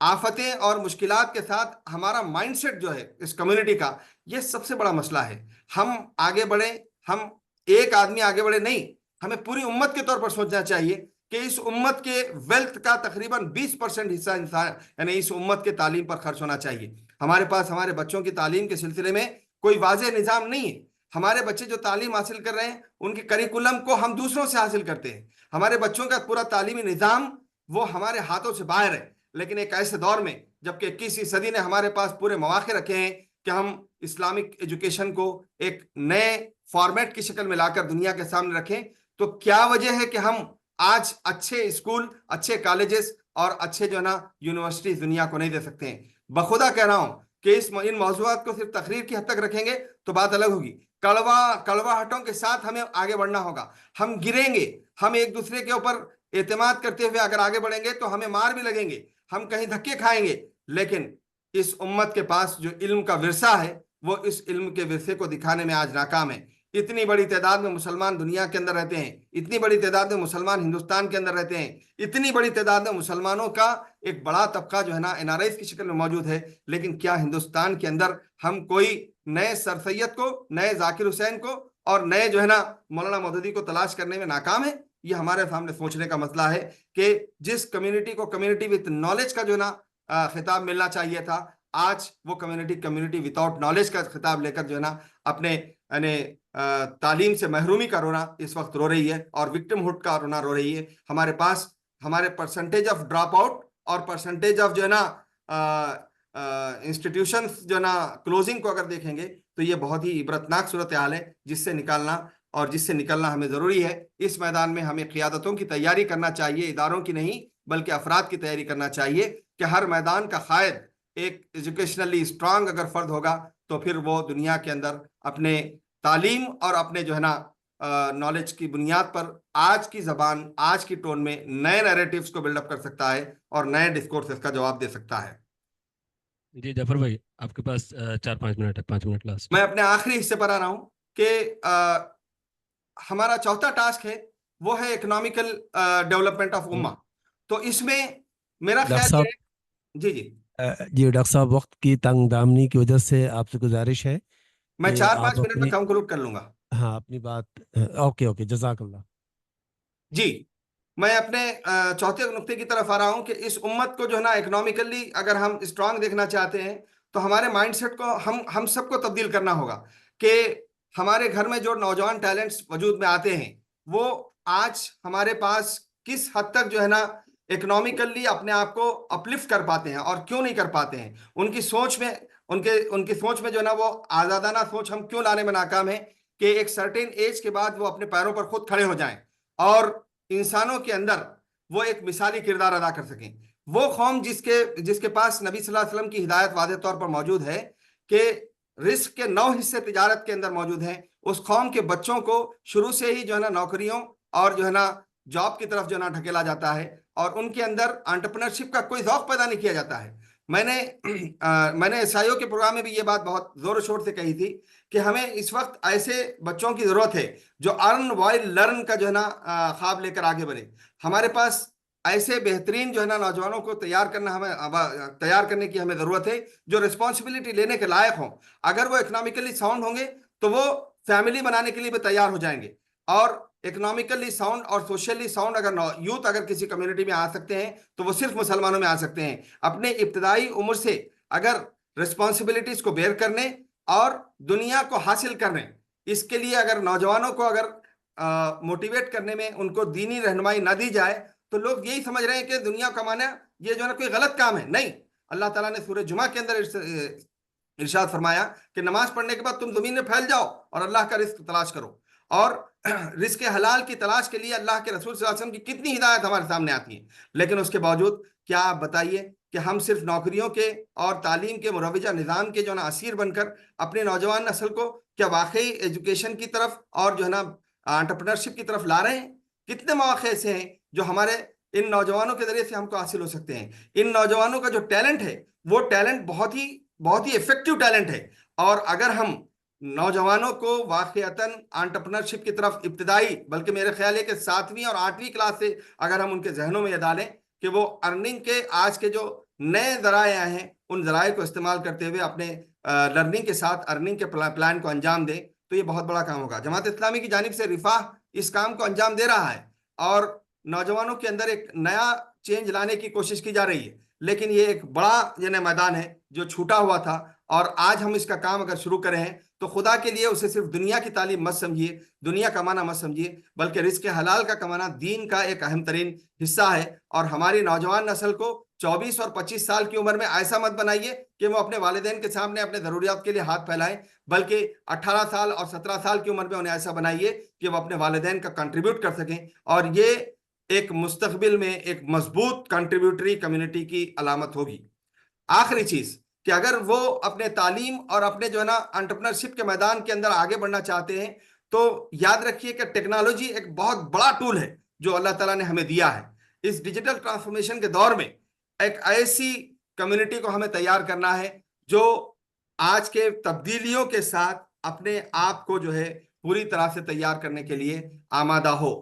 آفتیں اور مشکلات کے ساتھ ہمارا مائنڈ سیٹ جو ہے اس کمیونٹی کا، یہ سب سے بڑا مسئلہ ہے۔ ہم آگے بڑھیں، ہم ایک آدمی آگے بڑھے نہیں، ہمیں پوری امت کے طور پر سوچنا چاہیے کہ اس امت کے ویلتھ کا تقریباً 20% حصہ انسان یعنی اس امت کے تعلیم پر خرچ ہونا چاہیے۔ ہمارے پاس ہمارے بچوں کی تعلیم کے سلسلے میں کوئی واضح نظام نہیں ہے۔ ہمارے بچے جو تعلیم حاصل کر رہے ہیں ان کے کریکولم کو ہم دوسروں سے حاصل کرتے ہیں، ہمارے بچوں کا پورا تعلیمی نظام وہ ہمارے ہاتھوں سے باہر ہے۔ لیکن ایک ایسے دور میں جبکہ 21ویں صدی نے ہمارے پاس پورے مواقع رکھے ہیں کہ ہم اسلامک ایجوکیشن کو ایک نئے فارمیٹ کی شکل میں لا کر دنیا کے سامنے رکھیں، تو کیا وجہ ہے کہ ہم آج اچھے اسکول، اچھے کالجز اور اچھے جو ہے نا یونیورسٹیز دنیا کو نہیں دے سکتے ہیں؟ بخدا کہہ رہا ہوں کہ ان موضوعات کو صرف تقریر کی حد تک رکھیں گے تو بات الگ ہوگی، کڑواہٹوں کے ساتھ ہمیں آگے بڑھنا ہوگا۔ ہم گریں گے، ہم ایک دوسرے کے اوپر اعتماد کرتے ہوئے اگر آگے بڑھیں گے تو ہمیں مار بھی لگیں گے، ہم کہیں دھکے کھائیں گے، لیکن اس امت کے پاس جو علم کا ورثہ ہے وہ اس علم کے ورثے کو دکھانے میں آج ناکام ہے۔ اتنی بڑی تعداد میں مسلمان دنیا کے اندر رہتے ہیں، اتنی بڑی تعداد میں مسلمان ہندوستان کے اندر رہتے ہیں، اتنی بڑی تعداد میں مسلمانوں کا ایک بڑا طبقہ جو ہے نا NRIs کی شکل میں موجود ہے، لیکن کیا ہندوستان کے اندر ہم کوئی نئے سر سید کو، نئے ذاکر حسین کو اور نئے جو ہے نا مولانا مودودی کو تلاش کرنے میں ناکام ہے؟ یہ ہمارے سامنے سوچنے کا مسئلہ ہے کہ جس کمیونٹی کو کمیونٹی وتھ نالج کا جو ہے نا خطاب ملنا چاہیے تھا، آج وہ کمیونٹی وداؤٹ نالج کا خطاب لے کر جو ہے نا اپنے یعنی تعلیم سے محرومی کا رونا اس وقت رو رہی ہے اور وکٹم ہوڈ کا رونا رو رہی ہے۔ ہمارے پاس ہمارے پرسنٹیج آف ڈراپ آؤٹ اور پرسنٹیج آف جو ہے نا انسٹیٹیوشنز جو ہے نا کلوزنگ کو اگر دیکھیں گے تو یہ بہت ہی عبرتناک صورتحال ہے جس سے نکلنا ہمیں ضروری ہے۔ اس میدان میں ہمیں قیادتوں کی تیاری کرنا چاہیے، اداروں کی نہیں بلکہ افراد کی تیاری کرنا چاہیے کہ ہر میدان کا قائد ایک ایجوکیشنلی اسٹرانگ اگر فرد ہوگا تو پھر وہ دنیا کے اندر اپنے تعلیم اور اپنے جو ہے نا نالج کی بنیاد پر آج کی زبان، آج کی ٹون میں نئے نیریٹیوز کو بلڈ اپ کر سکتا ہے اور نئے ڈسکورسز کا جواب دے سکتا ہے۔ جی جعفر بھائی آپ کے پاس 4-5 منٹ ہے، 5 منٹ لاسٹ۔ میں اپنے آخری حصے پر آ رہا ہوں کہ ہمارا چوتھا ٹاسک ہے وہ ہے اکنامیکل ڈیولپمنٹ آف امہ۔ تو اس میں میرا خیال ہے جی ڈاکٹر صاحب وقت کی تنگ دامنی کی وجہ سے آپ سے گزارش ہے میں 4-5 منٹ میں کنکلوڈ کر لوں گا۔ ہاں اپنی بات اوکے جزاک اللہ۔ جی میں اپنے چوتھے نقطے کی طرف آ رہا ہوں کہ اس امت کو جو ہے نا اکنامیکلی اگر ہم اسٹرانگ دیکھنا چاہتے ہیں تو ہمارے مائنڈ سیٹ کو ہم سب کو تبدیل کرنا ہوگا کہ ہمارے گھر میں جو نوجوان ٹیلنٹس وجود میں آتے ہیں وہ آج ہمارے پاس کس حد تک جو ہے نا اکنامیکلی اپنے آپ کو اپلفٹ کر پاتے ہیں اور کیوں نہیں کر پاتے ہیں۔ ان کی سوچ میں جو ہے نا وہ آزادانہ سوچ ہم کیوں لانے میں ناکام ہیں کہ ایک سرٹین ایج کے بعد وہ اپنے پیروں پر خود کھڑے ہو جائیں اور انسانوں کے اندر وہ ایک مثالی کردار ادا کر سکیں۔ وہ قوم جس کے پاس نبی صلی اللہ علیہ وسلم کی ہدایت واضح طور پر موجود ہے کہ رزق کے 9 حصے تجارت کے اندر موجود ہیں، اس قوم کے بچوں کو شروع سے ہی جو ہے نا نوکریوں اور جو ہے نا جاب کی طرف جو ہے نا ڈھکیلا جاتا ہے اور ان کے اندر انٹرپرینرشپ کا کوئی ذوق پیدا نہیں کیا جاتا ہے۔ میں نے SIO کے پروگرام میں بھی یہ بات بہت زور و شور سے کہی تھی کہ ہمیں اس وقت ایسے بچوں کی ضرورت ہے جو ارن وائل لرن کا جو ہے نا خواب لے کر آگے بڑھے. ہمارے پاس ایسے بہترین جو ہے نا نوجوانوں کو تیار کرنے کی ہمیں ضرورت ہے جو ریسپانسبلٹی لینے کے لائق ہوں. اگر وہ اکنامکلی ساؤنڈ ہوں گے تو وہ فیملی بنانے کے لیے بھی تیار ہو جائیں گے. اور اکنامکلی ساؤنڈ اور سوشلی ساؤنڈ اگر یوتھ اگر کسی کمیونٹی میں آ سکتے ہیں تو وہ صرف مسلمانوں میں آ سکتے ہیں. اپنے ابتدائی عمر سے اگر رسپانسبلٹیز کو بیئر کرنے اور دنیا کو حاصل کرنے، اس کے لیے اگر نوجوانوں کو اگر موٹیویٹ کرنے میں ان کو دینی رہنمائی نہ دی جائے تو لوگ یہی سمجھ رہے ہیں کہ دنیا کمانا یہ جو ہے نا کوئی غلط کام ہے. نہیں، اللہ تعالیٰ نے سورہ جمعہ کے اندر ارشاد فرمایا کہ نماز پڑھنے کے بعد تم زمین میں پھیل جاؤ اور اللہ کا رزق تلاش کرو. اور رزق حلال کی تلاش کے لیے اللہ کے رسول صلی اللہ علیہ وسلم کی کتنی ہدایت ہمارے سامنے آتی ہے. لیکن اس کے باوجود کیا آپ بتائیے کہ ہم صرف نوکریوں کے اور تعلیم کے مروجہ نظام کے جو ہے نا اسیر بن کر اپنے نوجوان نسل کو کیا واقعی ایجوکیشن کی طرف اور جو ہے نا انٹرپرنرشپ کی طرف لا رہے ہیں؟ کتنے مواقع ایسے ہیں جو ہمارے ان نوجوانوں کے ذریعے سے ہم کو حاصل ہو سکتے ہیں. ان نوجوانوں کا جو ٹیلنٹ ہے وہ ٹیلنٹ بہت ہی افیکٹو ٹیلنٹ ہے. اور اگر ہم نوجوانوں کو واقعتاً انٹرپرنرشپ کی طرف ابتدائی، بلکہ میرے خیال ہے کہ 7ویں اور 8ویں کلاس سے اگر ہم ان کے ذہنوں میں یہ ڈالیں کہ وہ ارننگ کے آج کے جو نئے ذرائع آئے ہیں ان ذرائع کو استعمال کرتے ہوئے اپنے لرننگ کے ساتھ ارننگ کے پلان کو انجام دیں تو یہ بہت بڑا کام ہوگا. جماعت اسلامی کی جانب سے رفاہ اس کام کو انجام دے رہا ہے اور نوجوانوں کے اندر ایک نیا چینج لانے کی کوشش کی جا رہی ہے. لیکن یہ ایک بڑا میدان ہے جو چھوٹا ہوا تھا اور آج ہم اس کا کام اگر شروع کریں ہیں تو خدا کے لیے اسے صرف دنیا کی تعلیم مت سمجھیے، دنیا کمانا مت سمجھیے، بلکہ رزق حلال کا کمانا دین کا ایک اہم ترین حصہ ہے. اور ہماری نوجوان نسل کو 24 اور 25 سال کی عمر میں ایسا مت بنائیے کہ وہ اپنے والدین کے سامنے اپنے ضروریات کے لیے ہاتھ پھیلائیں، بلکہ 18 سال اور 17 سال کی عمر میں انہیں ایسا بنائیے کہ وہ اپنے والدین کا کنٹریبیوٹ کر سکیں. اور یہ ایک مستقبل میں ایک مضبوط کنٹریبیوٹری کمیونٹی کی علامت ہوگی. آخری چیز کہ اگر وہ اپنے تعلیم اور اپنے جو ہے نا انٹرپرنرشپ کے میدان کے اندر آگے بڑھنا چاہتے ہیں تو یاد رکھیے کہ ٹیکنالوجی ایک بہت بڑا ٹول ہے جو اللہ تعالیٰ نے ہمیں دیا ہے. اس ڈیجیٹل ٹرانسفارمیشن کے دور میں ایک ایسی کمیونٹی کو ہمیں تیار کرنا ہے جو آج کے تبدیلیوں کے ساتھ اپنے آپ کو جو ہے پوری طرح سے تیار کرنے کے لیے آمادہ ہو.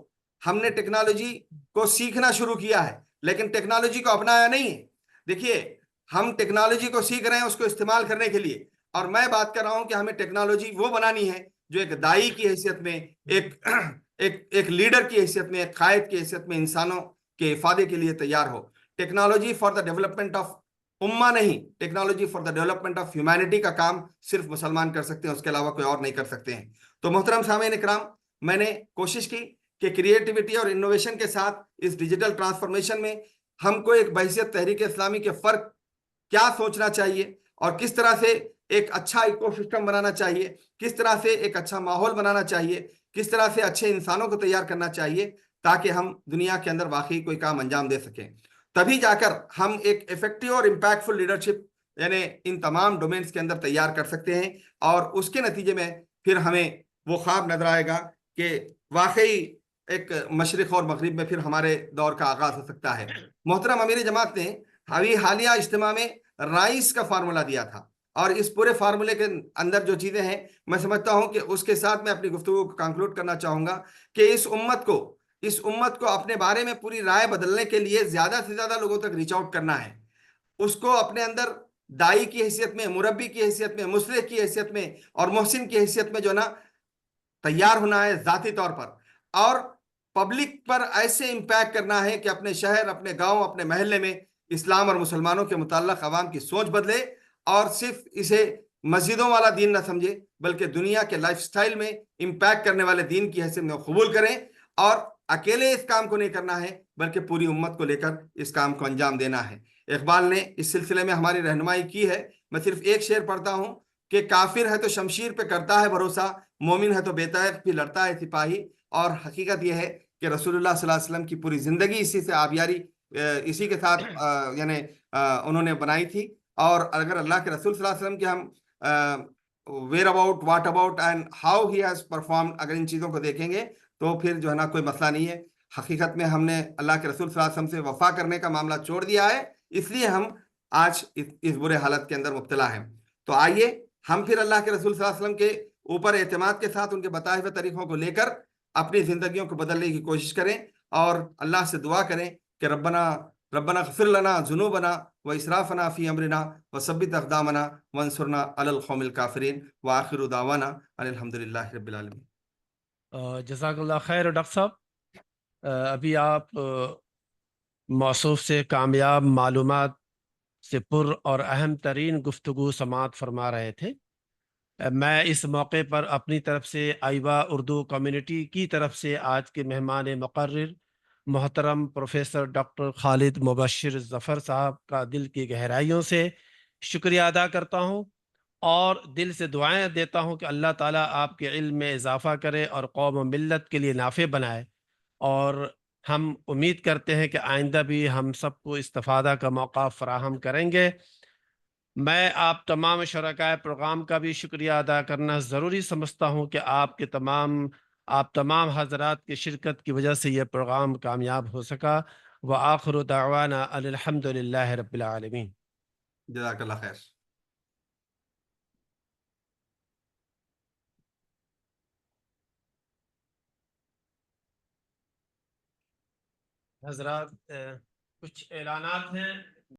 ہم نے ٹیکنالوجی کو سیکھنا شروع کیا ہے لیکن ٹیکنالوجی کو اپنایا نہیں ہے. دیکھیے، ہم ٹیکنالوجی کو سیکھ رہے ہیں اس کو استعمال کرنے کے لیے، اور میں بات کر رہا ہوں کہ ہمیں ٹیکنالوجی وہ بنانی ہے جو ایک دائی کی حیثیت میں، ایک لیڈر کی حیثیت میں، ایک قائد کی حیثیت میں انسانوں کے افادے کے لیے تیار ہو. Technology for the development of امہ نہیں، technology for the development of humanity کا کام صرف مسلمان کر سکتے ہیں، اس کے علاوہ کوئی اور نہیں کر سکتے ہیں. تو محترم سامعین اکرام، میں نے کوشش کی کہ کریٹیوٹی اور انوویشن کے ساتھ اس ڈیجیٹل ٹرانسفارمیشن میں ہم کو ایک بحیثیت تحریک اسلامی کے فرق کیا سوچنا چاہیے اور کس طرح سے ایک اچھا ایکو سسٹم بنانا چاہیے، کس طرح سے ایک اچھا ماحول بنانا چاہیے، کس طرح سے اچھے انسانوں کو تیار کرنا چاہیے تاکہ ہم دنیا کے اندر واقعی کوئی کام انجام دے سکیں. تبھی جا کر ہم ایک ایفیکٹو اور امپیکٹفل لیڈرشپ یعنی ان تمام ڈومینز کے اندر تیار کر سکتے ہیں، اور اس کے نتیجے میں پھر ہمیں وہ خواب نظر آئے گا کہ واقعی ایک مشرق اور مغرب میں پھر ہمارے دور کا آغاز ہو سکتا ہے. محترم امیر جماعت نے ابھی حالیہ اجتماع میں رائس کا فارمولہ دیا تھا، اور اس پورے فارمولے کے اندر جو چیزیں ہیں میں سمجھتا ہوں کہ اس کے ساتھ میں اپنی گفتگو کو کنکلوڈ کرنا چاہوں گا کہ اس امت کو اپنے بارے میں پوری رائے بدلنے کے لیے زیادہ سے زیادہ لوگوں تک ریچ آؤٹ کرنا ہے. اس کو اپنے اندر دائی کی حیثیت میں، مربی کی حیثیت میں، مصلح کی حیثیت میں اور محسن کی حیثیت میں جو نا تیار ہونا ہے ذاتی طور پر، اور پبلک پر ایسے امپیکٹ کرنا ہے کہ اپنے شہر، اپنے گاؤں، اپنے محلے میں اسلام اور مسلمانوں کے متعلق عوام کی سوچ بدلے اور صرف اسے مسجدوں والا دین نہ سمجھے بلکہ دنیا کے لائف سٹائل میں امپیکٹ کرنے والے دین کی حیثیت میں قبول کریں، اور اکیلے اس کام کو نہیں کرنا ہے بلکہ پوری امت کو لے کر اس کام کو انجام دینا ہے. اقبال نے اس سلسلے میں ہماری رہنمائی کی ہے. میں صرف ایک شعر پڑھتا ہوں کہ کافر ہے تو شمشیر پہ کرتا ہے بھروسہ، مومن ہے تو بے طیب بھی لڑتا ہے سپاہی. اور حقیقت یہ ہے کہ رسول اللہ صلی اللہ علیہ وسلم کی پوری زندگی اسی سے آبیاری، اسی کے ساتھ یعنی انہوں نے بنائی تھی. اور اگر اللہ کے رسول صلی اللہ علیہ وسلم کے ہم where about, what about and how he has perform, اگر ان چیزوں کو دیکھیں گے تو پھر جو ہے نا کوئی مسئلہ نہیں ہے. حقیقت میں ہم نے اللہ کے رسول صلی اللہ علیہ وسلم سے وفا کرنے کا معاملہ چھوڑ دیا ہے، اس لیے ہم آج اس برے حالت کے اندر مبتلا ہیں۔ تو آئیے ہم پھر اللہ کے رسول صلی اللہ علیہ وسلم کے اوپر اعتماد کے ساتھ ان کے بتائے ہوئے طریقوں کو لے کر اپنی زندگیوں کو بدلنے کی کوشش کریں، اور اللہ سے دعا کریں کہ ربنا اغفر لنا ذنوبنا واسرافنا فی امرنا وثبت اقدامنا وانصرنا علی القوم الکافرین وآخر دعوانا ان الحمد للہ رب العالمین۔ جزاک اللہ خیر ڈاکٹر صاحب۔ ابھی آپ موصوف سے کامیاب معلومات سے پر اور اہم ترین گفتگو سماعت فرما رہے تھے۔ میں اس موقع پر اپنی طرف سے ایوا اردو کمیونٹی کی طرف سے آج کے مہمان مقرر محترم پروفیسر ڈاکٹر خالد مبشر ظفر صاحب کا دل کی گہرائیوں سے شکریہ ادا کرتا ہوں، اور دل سے دعائیں دیتا ہوں کہ اللہ تعالیٰ آپ کے علم میں اضافہ کرے اور قوم و ملت کے لیے نافع بنائے، اور ہم امید کرتے ہیں کہ آئندہ بھی ہم سب کو استفادہ کا موقع فراہم کریں گے۔ میں آپ تمام شرکائے پروگرام کا بھی شکریہ ادا کرنا ضروری سمجھتا ہوں کہ آپ تمام حضرات کی شرکت کی وجہ سے یہ پروگرام کامیاب ہو سکا۔ وآخر دعوانا ان الحمد للہ رب العالمین۔ جزاک اللہ خیر۔ حضرات کچھ اعلانات ہیں۔